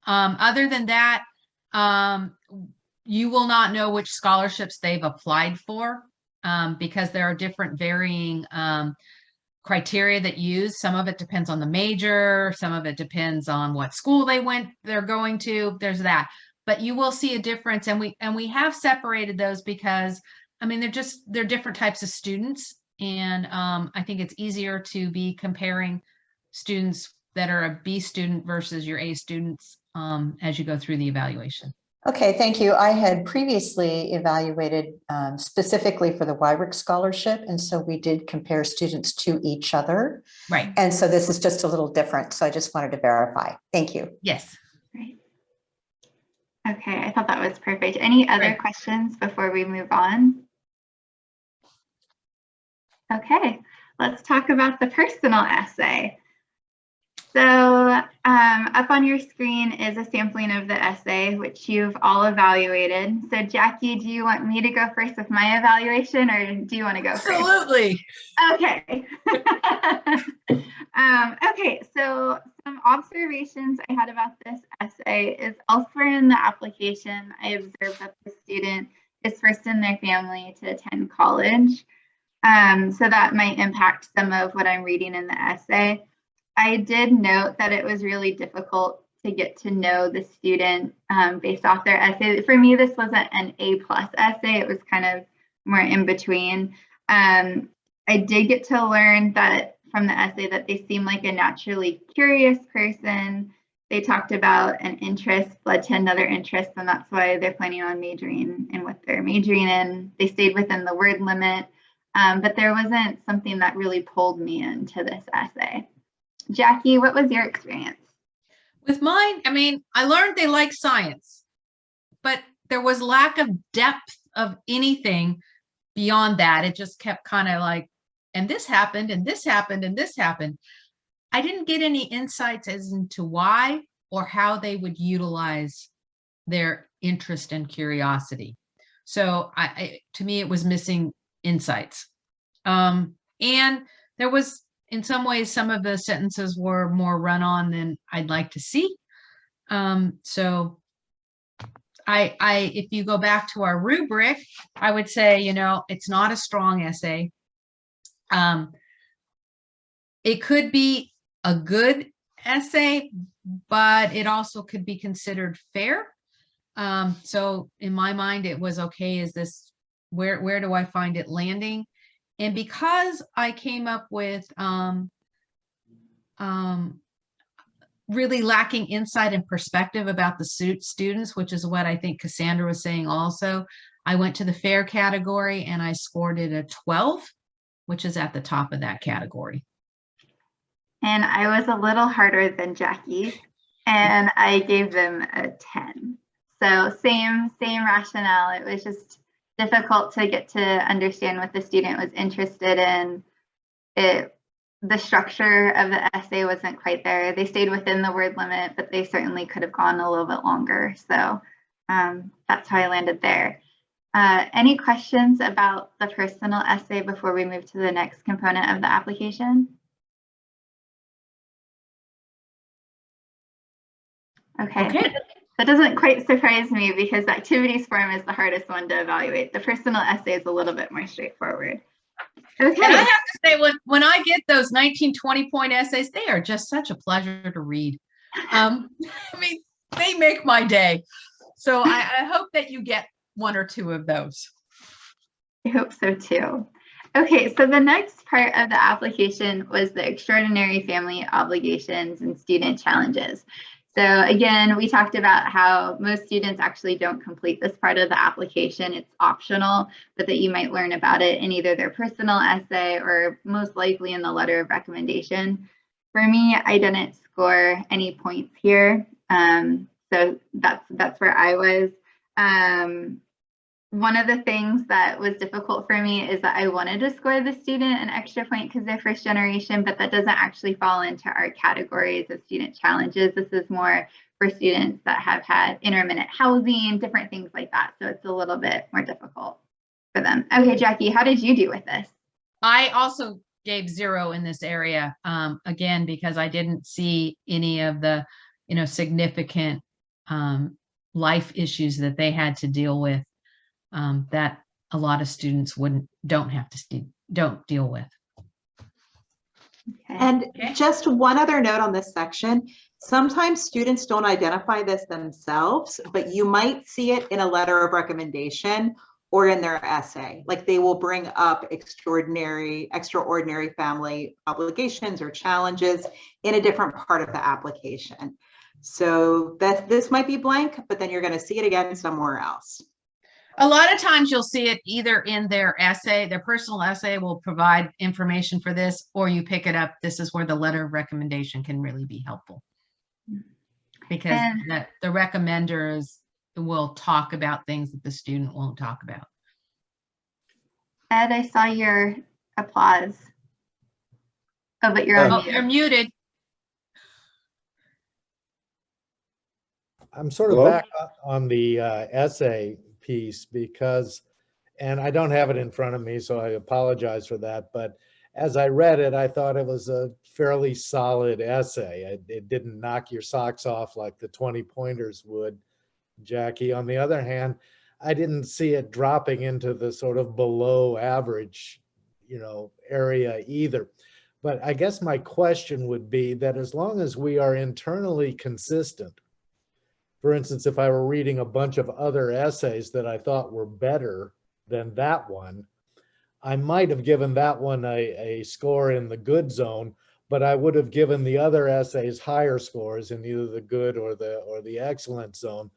Other than that, you will not know which scholarships they've applied for, because there are different varying criteria that you use. Some of it depends on the major, some of it depends on what school they're going to. There's that. But you will see a difference, and we have separated those because, I mean, they're different types of students, and I think it's easier to be comparing students that are a B student versus your A students as you go through the evaluation. Okay, thank you. I had previously evaluated specifically for the WYRIC scholarship, and so we did compare students to each other. Right. And so this is just a little different, so I just wanted to verify. Thank you. Yes. Right. Okay, I thought that was perfect. Any other questions before we move on? Okay, let's talk about the personal essay. So up on your screen is a sampling of the essay, which you've all evaluated. So Jackie, do you want me to go first with my evaluation, or do you want to go first? Absolutely. Okay. Okay, so some observations I had about this essay is elsewhere in the application, I observed that the student is first in their family to attend college. So that might impact some of what I'm reading in the essay. I did note that it was really difficult to get to know the student based off their essay. For me, this wasn't an A+ essay. It was kind of more in between. I did get to learn that from the essay that they seem like a naturally curious person. They talked about an interest led to another interest, and that's why they're planning on majoring in what they're majoring in. They stayed within the word limit, but there wasn't something that really pulled me into this essay. Jackie, what was your experience? With mine, I mean, I learned they like science, but there was lack of depth of anything beyond that. It just kept kind of like, and this happened, and this happened, and this happened. I didn't get any insights as into why or how they would utilize their interest and curiosity. So to me, it was missing insights. And there was, in some ways, some of the sentences were more run on than I'd like to see. So if you go back to our rubric, I would say, you know, it's not a strong essay. It could be a good essay, but it also could be considered fair. So in my mind, it was okay. Is this, where do I find it landing? And because I came up with really lacking insight and perspective about the students, which is what I think Cassandra was saying also, I went to the fair category and I scored it a 12, which is at the top of that category. And I was a little harder than Jackie, and I gave them a 10. So same rationale. It was just difficult to get to understand what the student was interested in. The structure of the essay wasn't quite there. They stayed within the word limit, but they certainly could have gone a little bit longer. So that's how I landed there. Any questions about the personal essay before we move to the next component of the application? Okay. That doesn't quite surprise me because the activities form is the hardest one to evaluate. The personal essay is a little bit more straightforward. Okay. And I have to say, when I get those 19, 20-point essays, they are just such a pleasure to read. I mean, they make my day. So I hope that you get one or two of those. I hope so too. Okay, so the next part of the application was the extraordinary family obligations and student challenges. So again, we talked about how most students actually don't complete this part of the application. It's optional, but that you might learn about it in either their personal essay or most likely in the letter of recommendation. For me, I didn't score any points here. So that's where I was. One of the things that was difficult for me is that I wanted to score the student an extra point because they're first generation, but that doesn't actually fall into our categories of student challenges. This is more for students that have had intermittent housing, different things like that. So it's a little bit more difficult for them. Okay, Jackie, how did you do with this? I also gave 0 in this area, again, because I didn't see any of the, significant life issues that they had to deal with. That a lot of students don't deal with. Okay. And just one other note on this section, sometimes students don't identify this themselves, but you might see it in a letter of recommendation or in their essay. Like they will bring up extraordinary family obligations or challenges in a different part of the application. So this might be blank, but then you're going to see it again somewhere else. A lot of times you'll see it either in their essay, their personal essay will provide information for this, or you pick it up. This is where the letter of recommendation can really be helpful. Because the recommenders will talk about things that the student won't talk about. Ed, I saw your applause. Oh, but you're Oh. on Oh, mute. you're muted. I'm sort of Hello? back on the essay piece because, and I don't have it in front of me, so I apologize for that. But as I read it, I thought it was a fairly solid essay. It didn't knock your socks off like the 20 pointers would, Jackie. On the other hand, I didn't see it dropping into the sort of below average, area either. But I guess my question would be that as long as we are internally consistent, for instance, if I were reading a bunch of other essays that I thought were better than that one, I might have given that one a score in the good zone, but I would have given the other essays higher scores in either the good or the excellent zone,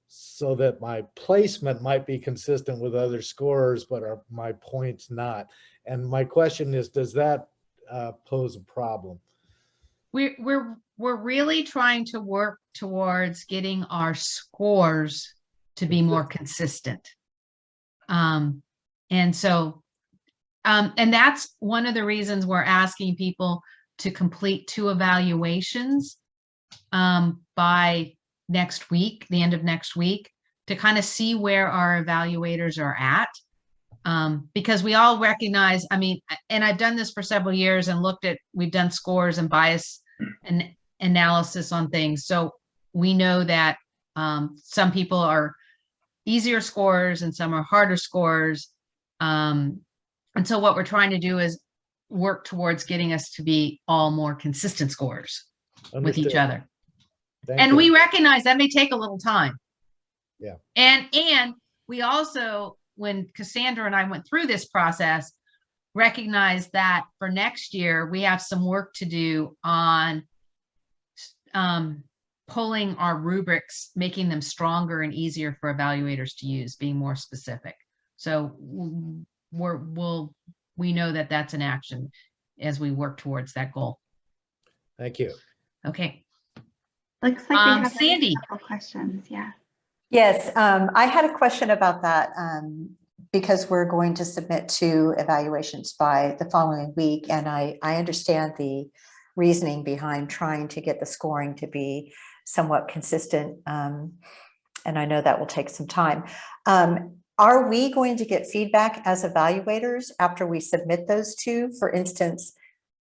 so that my placement might be consistent with other scorers, but my points not. And my question is, does that pose a problem? We're really trying to work towards getting our scores to be more consistent. And that's one of the reasons we're asking people to complete 2 evaluations by next week, the end of next week, to kind of see where our evaluators are at. Because we all recognize, and I've done this for several years and we've done scores and bias and analysis on things. So we know that some people are easier scores and some are harder scores. And so what we're trying to do is work towards getting us to be all more consistent scores with each Understood. other. Thank And you. we recognize that may take a little time. Yeah. And we also, when Cassandra and I went through this process, recognized that for next year, we have some work to do on pulling our rubrics, making them stronger and easier for evaluators to use, being more specific. So we know that that's an action as we work towards that goal. Thank you. Okay. Looks like we have Sandy. a couple questions. Yeah. Yes, I had a question about that because we're going to submit 2 evaluations by the following week. And I understand the reasoning behind trying to get the scoring to be somewhat consistent. And I know that will take some time. Are we going to get feedback as evaluators after we submit those 2? For instance,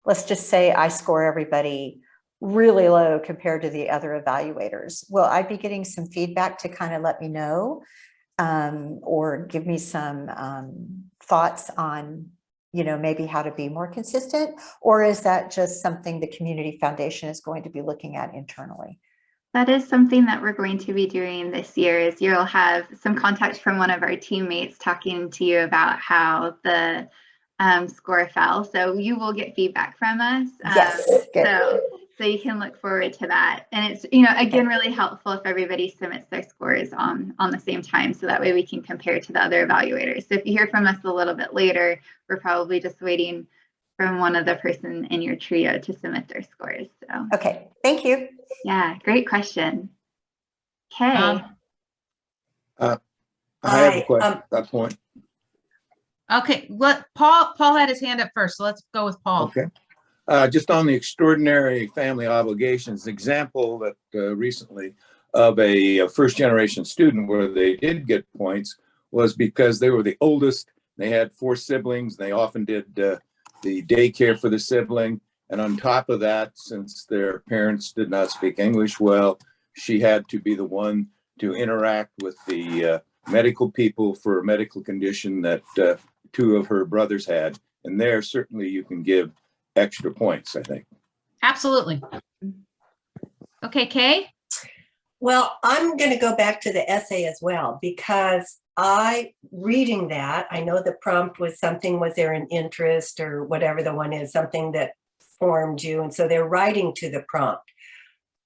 let's just say I score everybody really low compared to the other evaluators. Will I be getting some feedback to kind of let me know or give me some thoughts on, maybe how to be more consistent? Or is that just something the Community Foundation is going to be looking at internally? That is something that we're going to be doing this year. Is you'll have some contact from one of our teammates talking to you about how the score fell. So you will get feedback from us. Yes, good. So you can look forward to that. And it's, again, really helpful if everybody submits their scores on the same time. So that way we can compare to the other evaluators. So if you hear from us a little bit later, we're probably just waiting from one other person in your trio to submit their scores. So Okay, thank you. yeah, great question. Okay. I have a question at that point. Okay, Paul had his hand up first, so let's go with Paul. Okay. Just on the extraordinary family obligations example that recently of a first generation student where they did get points was because they were the oldest. They had 4 siblings. They often did the daycare for the sibling. And on top of that, since their parents did not speak English well, she had to be the one to interact with the medical people for a medical condition that 2 of her brothers had. And there, certainly you can give extra points, I think. Absolutely. Okay, Kay? Well, I'm going to go back to the essay as well, because reading that, I know the prompt was something, was there an interest or whatever the one is, something that formed you. And so they're writing to the prompt.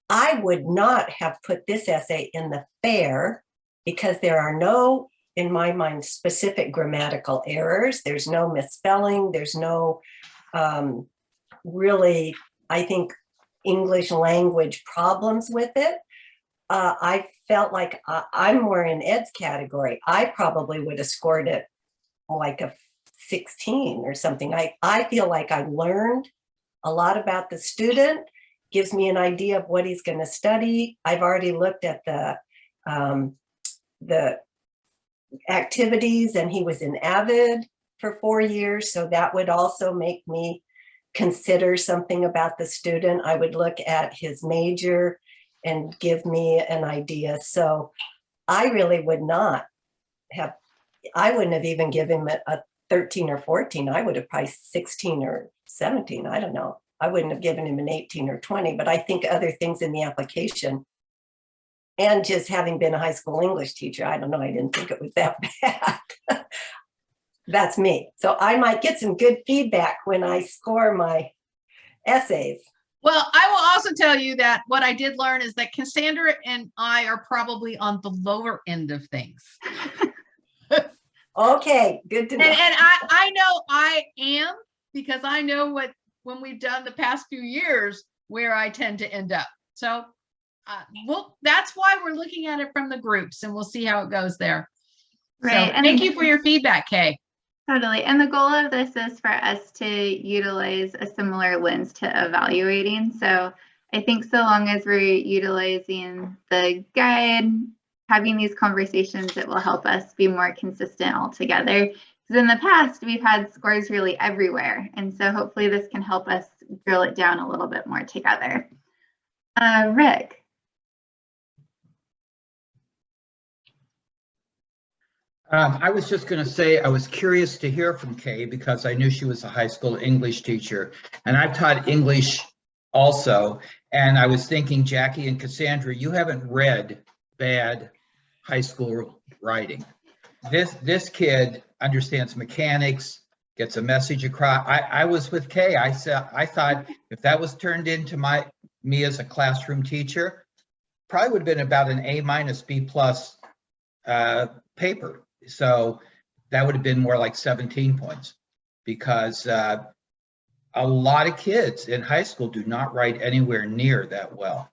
I would not have put this essay in the fair because there are no, in my mind, specific grammatical errors. There's no misspelling. There's no really, I think, English language problems with it. I felt like I'm more in Ed's category. I probably would have scored it like a 16 or something. I feel like I learned a lot about the student, gives me an idea of what he's going to study. I've already looked at the activities, and he was in AVID for 4 years. So that would also make me consider something about the student. I would look at his major and give me an idea. So I really would not have, I wouldn't have even given him a 13 or 14. I would have probably 16 or 17. I don't know. I wouldn't have given him an 18 or 20, but I think other things in the application, and just having been a high school English teacher, I don't know, I didn't think it was that bad. That's me. So I might get some good feedback when I score my essays. Well, I will also tell you that what I did learn is that Cassandra and I are probably on the lower end of things. Okay, good to know. And I know I am, because I know when we've done the past few years where I tend to end up. So well, that's why we're looking at it from the groups, and we'll see how it goes there. Right. So thank you for your feedback, Kay. Totally. And the goal of this is for us to utilize a similar lens to evaluating. So I think so long as we're utilizing the guide, having these conversations, it will help us be more consistent altogether. Because in the past, we've had scores really everywhere. And so hopefully this can help us drill it down a little bit more together. Rick. I was just going to say, I was curious to hear from Kay because I knew she was a high school English teacher, and I've taught English also. And I was thinking, Jackie and Cassandra, you haven't read bad high school writing. This kid understands mechanics, gets a message across. I was with Kay. I thought if that was turned into me as a classroom teacher, probably would have been about an A- B+ paper. So that would have been more like 17 points, because a lot of kids in high school do not write anywhere near that well.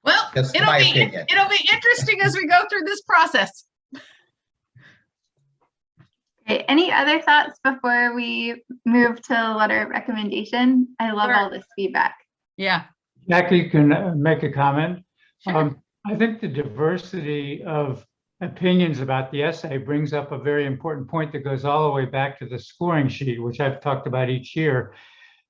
Well, That's it'll my be opinion. interesting as we go through this process. Okay, any other thoughts before we move to the letter of recommendation? I love Sure. all this feedback. Yeah. Jackie can make a comment. Sure. I think the diversity of opinions about the essay brings up a very important point that goes all the way back to the scoring sheet, which I've talked about each year.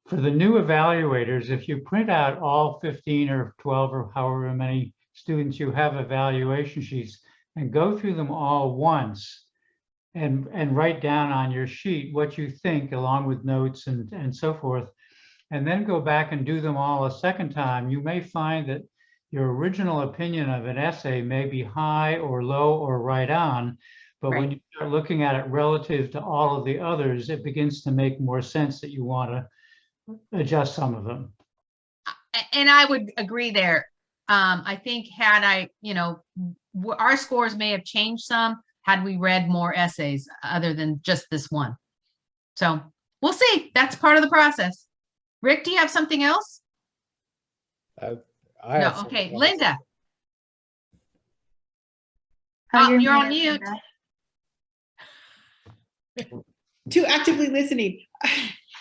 For the new evaluators, if you print out all 15 or 12 or however many students you have evaluation sheets and go through them all once and write down on your sheet what you think along with notes and so forth, and then go back and do them all a second time, you may find that your original opinion of an essay may be high or low or right on, but when you start looking at it relative to all of the others, it begins to make more sense that you want to adjust some of them. And I would agree there. I think had I, our scores may have changed some had we read more essays other than just this one. So we'll see. That's part of the process. Rick, do you have something else? No, okay, Linda. You're on mute. To actively listening.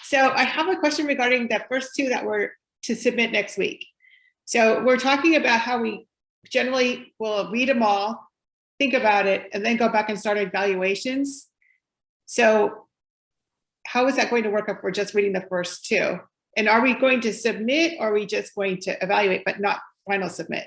So I have a question regarding the first two that were to submit next week. So we're talking about how we generally will read them all, think about it, and then go back and start evaluations. So how is that going to work if we're just reading the first two? And are we going to submit, or are we just going to evaluate but not final submit?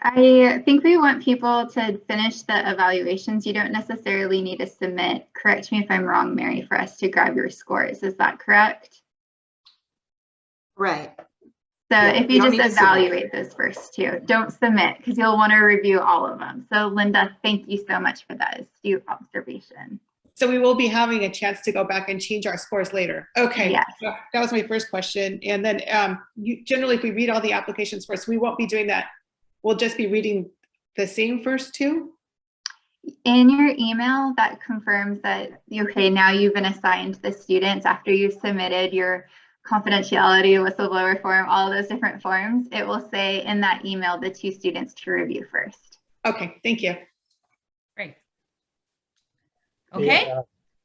I think we want people to finish the evaluations. You don't necessarily need to submit. Correct me if I'm wrong, Mary, for us to grab your scores. Is that correct? Right. So Yeah, if you don't just need to submit. evaluate those first two, don't submit because you'll want to review all of them. So Linda, thank you so much for that astute observation. So we will be having a chance to go back and change our scores later. Okay, Yes. that was my first question. And then generally, if we read all the applications first, we won't be doing that. We'll just be reading the same first two. In your email that confirms that, okay, now you've been assigned the students after you've submitted your confidentiality whistleblower form, all those different forms, it will say in that email the two students to review first. Okay, thank you. Great. Okay.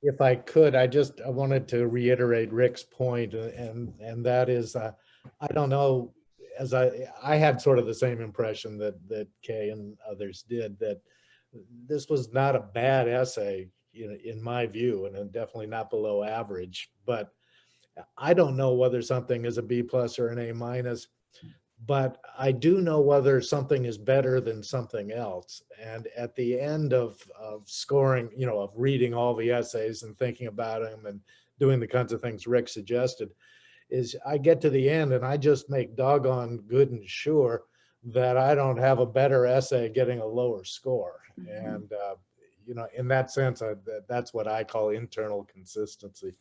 If I could, I wanted to reiterate Rick's point, and that is, I don't know, as I had sort of the same impression that Kay and others did, that this was not a bad essay, in my view, and definitely not below average. But I don't know whether something is a B+ or an A-, but I do know whether something is better than something else. And at the end of scoring, of reading all the essays and thinking about them and doing the kinds of things Rick suggested, is I get to the end and I just make doggone good and sure that I don't have a better essay getting a lower score. And, in that sense, that's what I call internal consistency.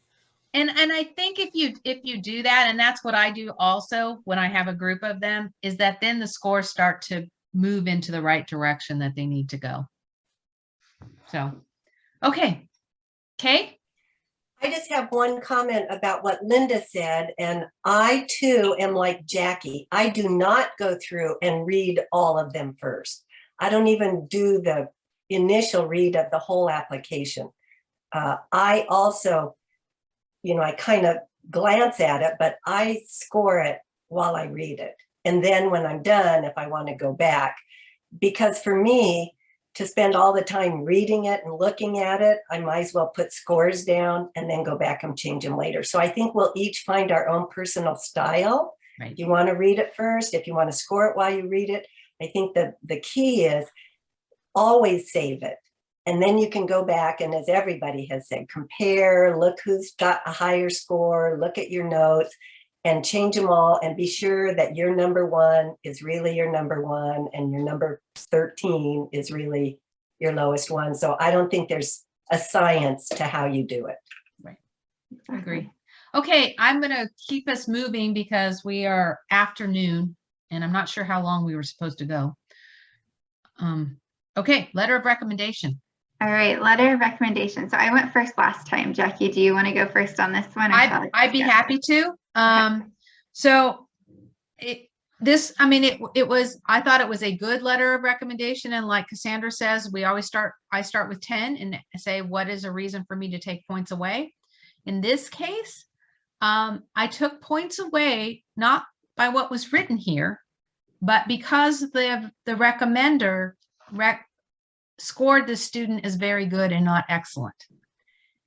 And I think if you do that, and that's what I do also when I have a group of them, is that then the scores start to move into the right direction that they need to go. So, okay. Kay? I just have one comment about what Linda said, and I too am like Jackie. I do not go through and read all of them first. I don't even do the initial read of the whole application. I also, I kind of glance at it, but I score it while I read it. And then when I'm done, if I want to go back, because for me, to spend all the time reading it and looking at it, I might as well put scores down and then go back and change them later. So I think we'll each find our own personal style. Right. If you want to read it first, if you want to score it while you read it, I think that the key is always save it. And then you can go back and, as everybody has said, compare, look who's got a higher score, look at your notes and change them all, and be sure that your number 1 is really your number 1 and your number 13 is really your lowest one. So I don't think there's a science to how you do it. Right. I agree. Okay, I'm going to keep us moving because we are afternoon and I'm not sure how long we were supposed to go. Okay, letter of recommendation. All right, letter of recommendation. So I went first last time. Jackie, do you want to go first on this one? I'd be happy to. So I thought it was a good letter of recommendation. And like Cassandra says, I start with 10 and say, what is a reason for me to take points away? In this case, I took points away, not by what was written here, but because the recommender scored the student as very good and not excellent.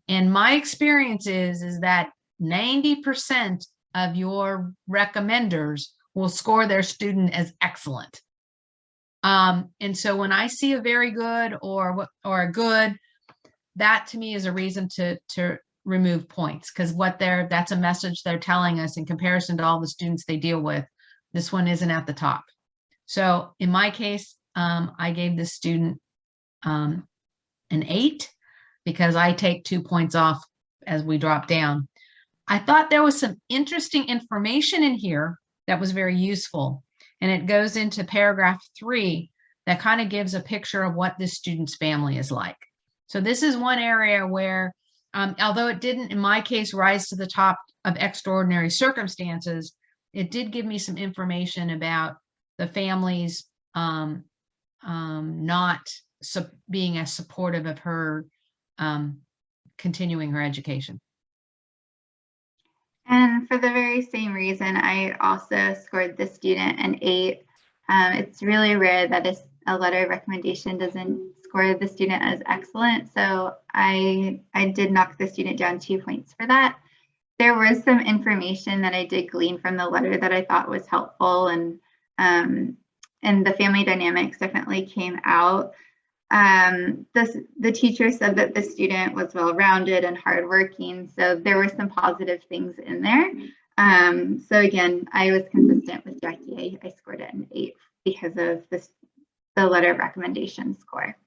And my experience is that 90% of your recommenders will score their student as excellent. And so when I see a very good or a good, that to me is a reason to remove points, because that's a message they're telling us in comparison to all the students they deal with. This one isn't at the top. So in my case, I gave this student an 8 because I take 2 points off as we drop down. I thought there was some interesting information in here that was very useful. And it goes into paragraph 3 that kind of gives a picture of what this student's family is like. So this is one area where, although it didn't, in my case, rise to the top of extraordinary circumstances, it did give me some information about the families not being as supportive of her continuing her education. And for the very same reason, I also scored the student an 8. It's really rare that a letter of recommendation doesn't score the student as excellent. So I did knock the student down 2 points for that. There was some information that I did glean from the letter that I thought was helpful, and the family dynamics definitely came out. The teacher said that the student was well-rounded and hardworking, so there were some positive things in there. So again, I was consistent with Jackie. I scored it an 8 because of the letter of recommendation score.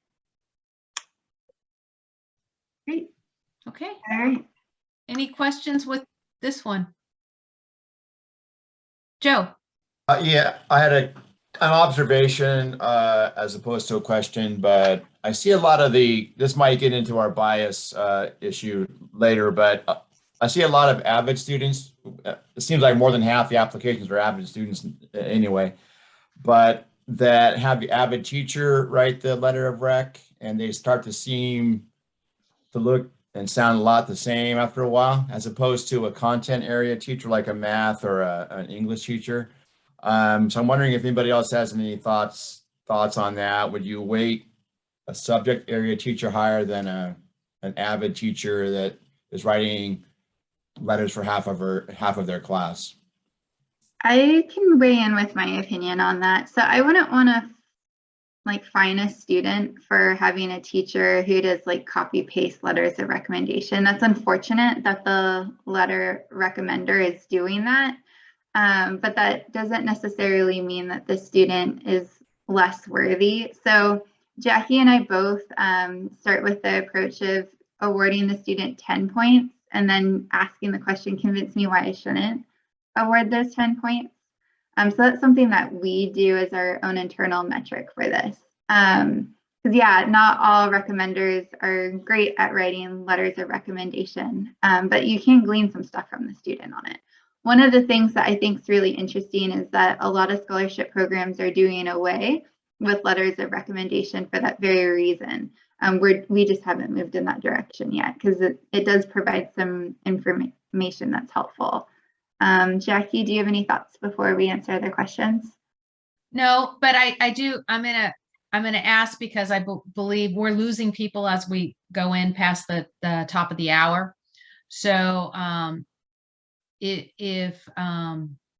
Great. Okay. All right. Any questions with this one? Joe? Yeah, I had an observation as opposed to a question, but I see a lot of this might get into our bias issue later, but I see a lot of avid students. It seems like more than half the applications are avid students anyway, but that have the avid teacher write the letter of rec, and they start to seem to look and sound a lot the same after a while, as opposed to a content area teacher like a math or an English teacher. So I'm wondering if anybody else has any thoughts on that. Would you weight a subject area teacher higher than an avid teacher that is writing letters for half of their class? I can weigh in with my opinion on that. So I wouldn't want to like fine a student for having a teacher who does like copy paste letters of recommendation. That's unfortunate that the letter recommender is doing that. But that doesn't necessarily mean that the student is less worthy. So Jackie and I both start with the approach of awarding the student 10 points and then asking the question, convince me why I shouldn't award those 10 points. So that's something that we do as our own internal metric for this. Because yeah, not all recommenders are great at writing letters of recommendation, but you can glean some stuff from the student on it. One of the things that I think is really interesting is that a lot of scholarship programs are doing away with letters of recommendation for that very reason. We just haven't moved in that direction yet because it does provide some information that's helpful. Jackie, do you have any thoughts before we answer other questions? No, but I do. I'm gonna ask because I believe we're losing people as we go in past the top of the hour. So if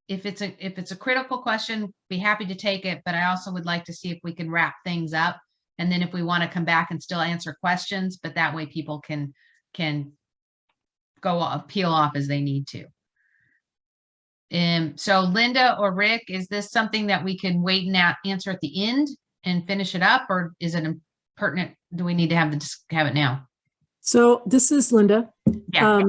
it's a critical question, be happy to take it. But I also would like to see if we can wrap things up, and then if we want to come back and still answer questions, but that way people can go off, peel off as they need to. So Linda or Rick, is this something that we can wait and answer at the end and finish it up, or is it pertinent? Do we need to have it now? So this is Linda. Yeah.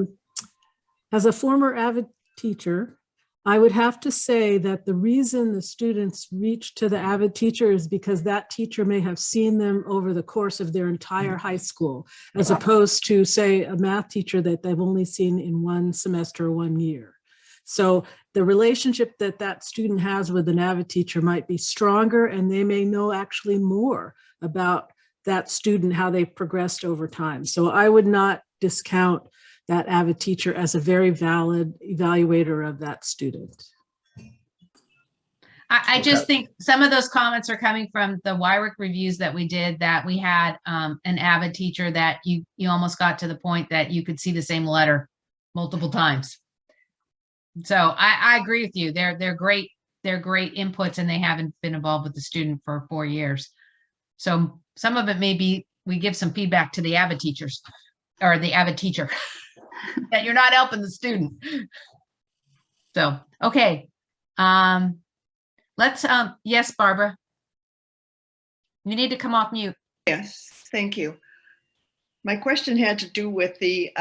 As a former AVID teacher, I would have to say that the reason the students reach to the AVID teacher is because that teacher may have seen them over the course of their entire high school, as opposed to, say, a math teacher that they've only seen in one semester or 1 year. So the relationship that student has with an AVID teacher might be stronger, and they may know actually more about that student, how they've progressed over time. So I would not discount that AVID teacher as a very valid evaluator of that student. I just think some of those comments are coming from the WIRIC reviews that we did, that we had an AVID teacher that you almost got to the point that you could see the same letter multiple times. So I agree with you. They're great inputs, and they haven't been involved with the student for 4 years. So some of it may be we give some feedback to the AVID teachers or the AVID teacher that you're not helping the student. So, okay. Let's, yes, Barbara. You need to come off mute. Yes, thank you. My question had to do with the,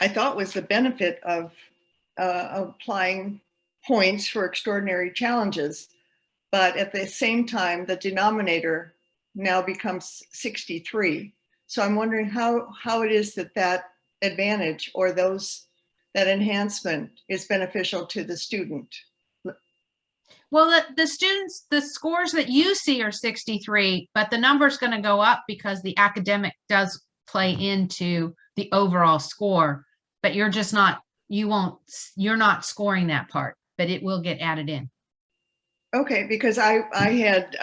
I thought was the benefit of applying points for extraordinary challenges, but at the same time, the denominator now becomes 63. So I'm wondering how it is that advantage or that enhancement is beneficial to the student. Well, the students, the scores that you see are 63, but the number's going to go up because the academic does play into the overall score, but you're just not, you're not scoring that part, but it will get added in. Okay, because I had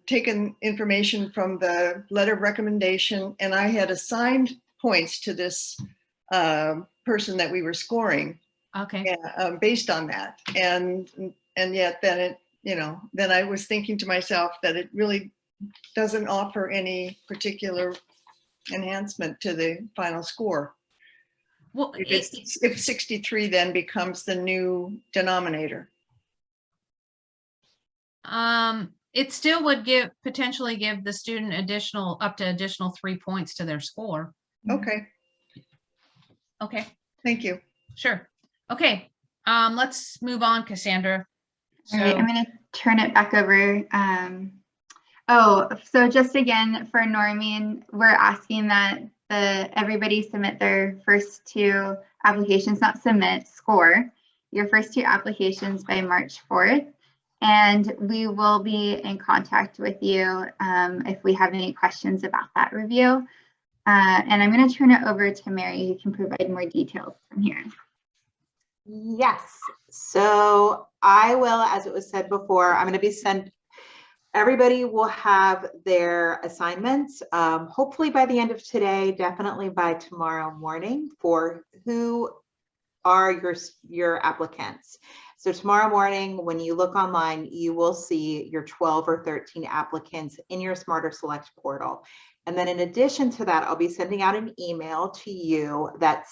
taken information from the letter of recommendation, and I had assigned points to this person that we were scoring. Okay. Based on that, and yet then it, then I was thinking to myself that it really doesn't offer any particular enhancement to the final score. Well, if 63 then becomes the new denominator. It still would potentially give the student up to additional 3 points to their score. Okay. Okay. Thank you. Sure. Okay. Let's move on, Cassandra. All right, I'm going to turn it back over. So just again for norming, we're asking that everybody submit their first 2 applications, not submit, score your first 2 applications by March 4th. And we will be in contact with you if we have any questions about that review. And I'm going to turn it over to Mary, who can provide more details from here. Yes, so I will, as it was said before, I'm going to be everybody will have their assignments, hopefully by the end of today, definitely by tomorrow morning, for who are your applicants. So tomorrow morning, when you look online, you will see your 12 or 13 applicants in your Smarter Select portal. And then in addition to that, I'll be sending out an email to you that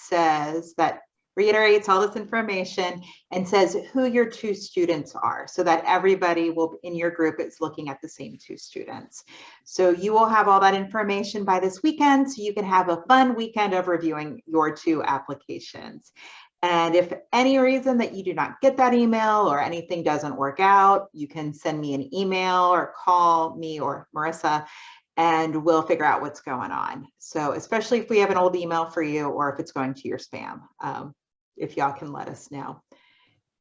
reiterates all this information and says who your 2 students are, so that everybody in your group is looking at the same 2 students. So you will have all that information by this weekend, so you can have a fun weekend of reviewing your 2 applications. And if any reason that you do not get that email or anything doesn't work out, you can send me an email or call me or Marissa, and we'll figure out what's going on. So especially if we have an old email for you, or if it's going to your spam, if y'all can let us know.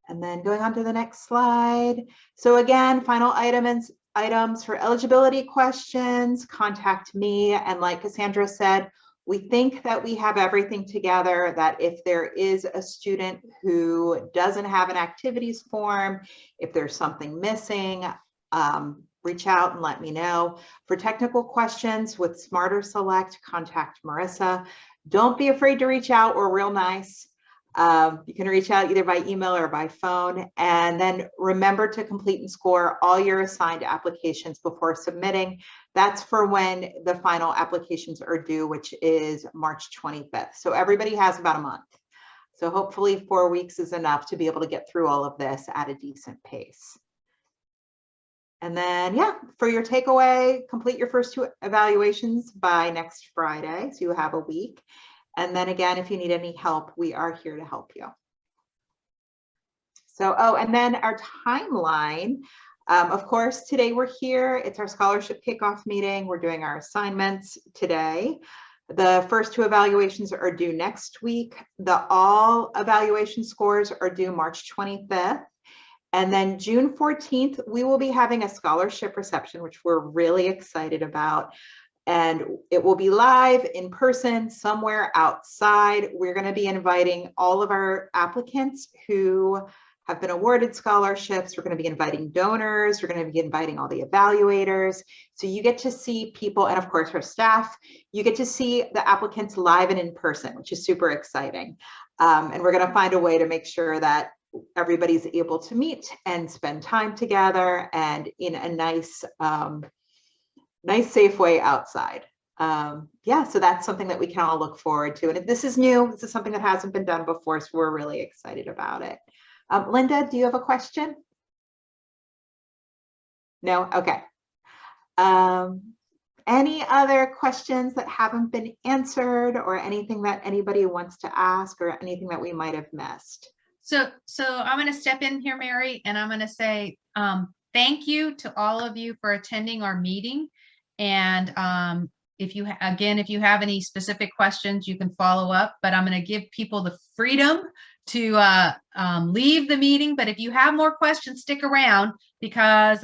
And then going on to the next slide. So again, final items for eligibility questions, contact me. And like Cassandra said, we think that we have everything together, that if there is a student who doesn't have an activities form, if there's something missing, reach out and let me know. For technical questions with Smarter Select, contact Marissa. Don't be afraid to reach out. We're real nice. You can reach out either by email or by phone. And then remember to complete and score all your assigned applications before submitting. That's for when the final applications are due, which is March 25th. So everybody has about a month. So hopefully 4 weeks is enough to be able to get through all of this at a decent pace. And then, yeah, for your takeaway, complete your first 2 evaluations by next Friday. So you have a week. And then again, if you need any help, we are here to help you. So, and then our timeline. Of course, today we're here. It's our scholarship kickoff meeting. We're doing our assignments today. The first 2 evaluations are due next week. The all evaluation scores are due March 25th. And then June 14th, we will be having a scholarship reception, which we're really excited about. And it will be live in person somewhere outside. We're going to be inviting all of our applicants who have been awarded scholarships. We're going to be inviting donors. We're going to be inviting all the evaluators. So you get to see people, and of course our staff, you get to see the applicants live and in person, which is super exciting. And we're going to find a way to make sure that everybody's able to meet and spend time together and in a nice, nice, safe way outside. Yeah, so that's something that we can all look forward to. And if this is new, this is something that hasn't been done before, so we're really excited about it. Linda, do you have a question? No? Okay. Any other questions that haven't been answered, or anything that anybody wants to ask, or anything that we might have missed? So I'm going to step in here, Mary, and I'm going to say thank you to all of you for attending our meeting. And if you have any specific questions, you can follow up, but I'm going to give people the freedom to leave the meeting. But if you have more questions, stick around, because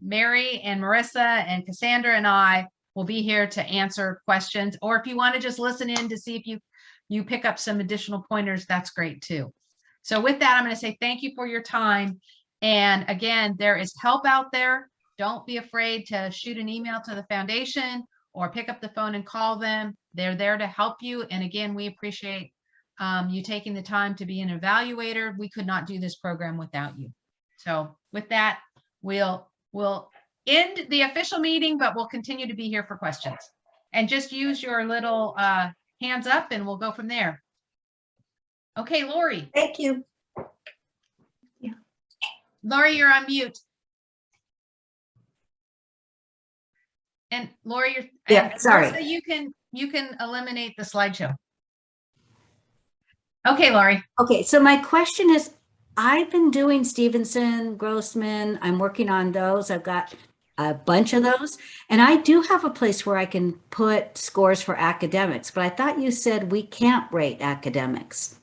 Mary and Marissa and Cassandra and I will be here to answer questions. Or if you want to just listen in to see if you pick up some additional pointers, that's great too. So with that, I'm going to say thank you for your time. And again, there is help out there. Don't be afraid to shoot an email to the foundation or pick up the phone and call them. They're there to help you. And again, we appreciate you taking the time to be an evaluator. We could not do this program without you. So with that, we'll end the official meeting, but we'll continue to be here for questions. And just use your little hands up and we'll go from there. Okay, Lori. Thank you. Yeah. Lori, you're on mute. And Lori, sorry. So you can eliminate the slideshow. Okay, Lori. Okay, so my question is, I've been doing Stevenson, Grossman. I'm working on those. I've got a bunch of those. And I do have a place where I can put scores for academics, but I thought you said we can't rate academics.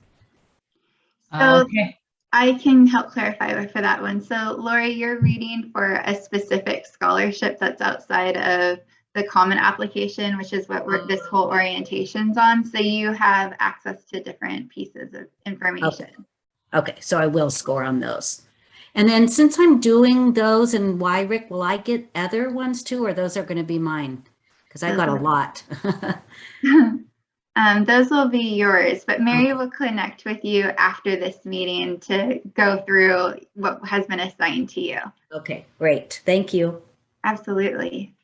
So okay. I can help clarify for that one. So Lori, you're reading for a specific scholarship that's outside of the common application, which is what this whole orientation's on. So you have access to different pieces of information. Okay, so I will score on those. And then since I'm doing those in YRIC, will I get other ones too, or those are going to be mine? Because I got a lot. Those will be yours, but Mary will connect with you after this meeting to go through what has been assigned to you. Okay, great. Thank you. Absolutely.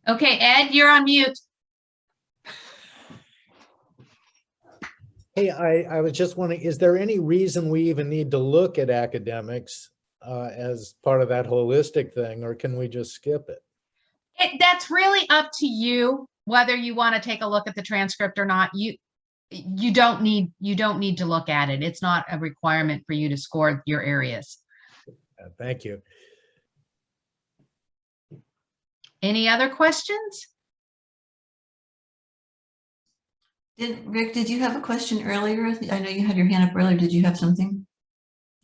Okay, Ed, you're on mute. Hey, I was just wondering, is there any reason we even need to look at academics as part of that holistic thing, or can we just skip it? That's really up to you, whether you want to take a look at the transcript or not. You don't need to look at it. It's not a requirement for you to score your areas. Thank you. Any other questions? Rick, did you have a question earlier? I know you had your hand up earlier. Did you have something?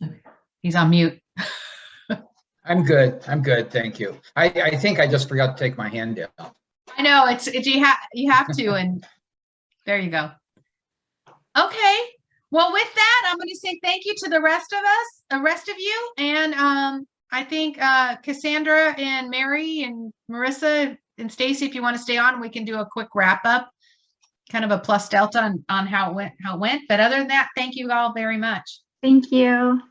Okay. He's on mute. I'm good. Thank you. I think I just forgot to take my hand down. I know it's you have to, and there you go. Okay. Well, with that, I'm going to say thank you to the rest of you. And I think Cassandra and Mary and Marissa and Stacy, if you want to stay on, we can do a quick wrap up, kind of a plus delta on how it went. But other than that, thank you all very much. Thank you.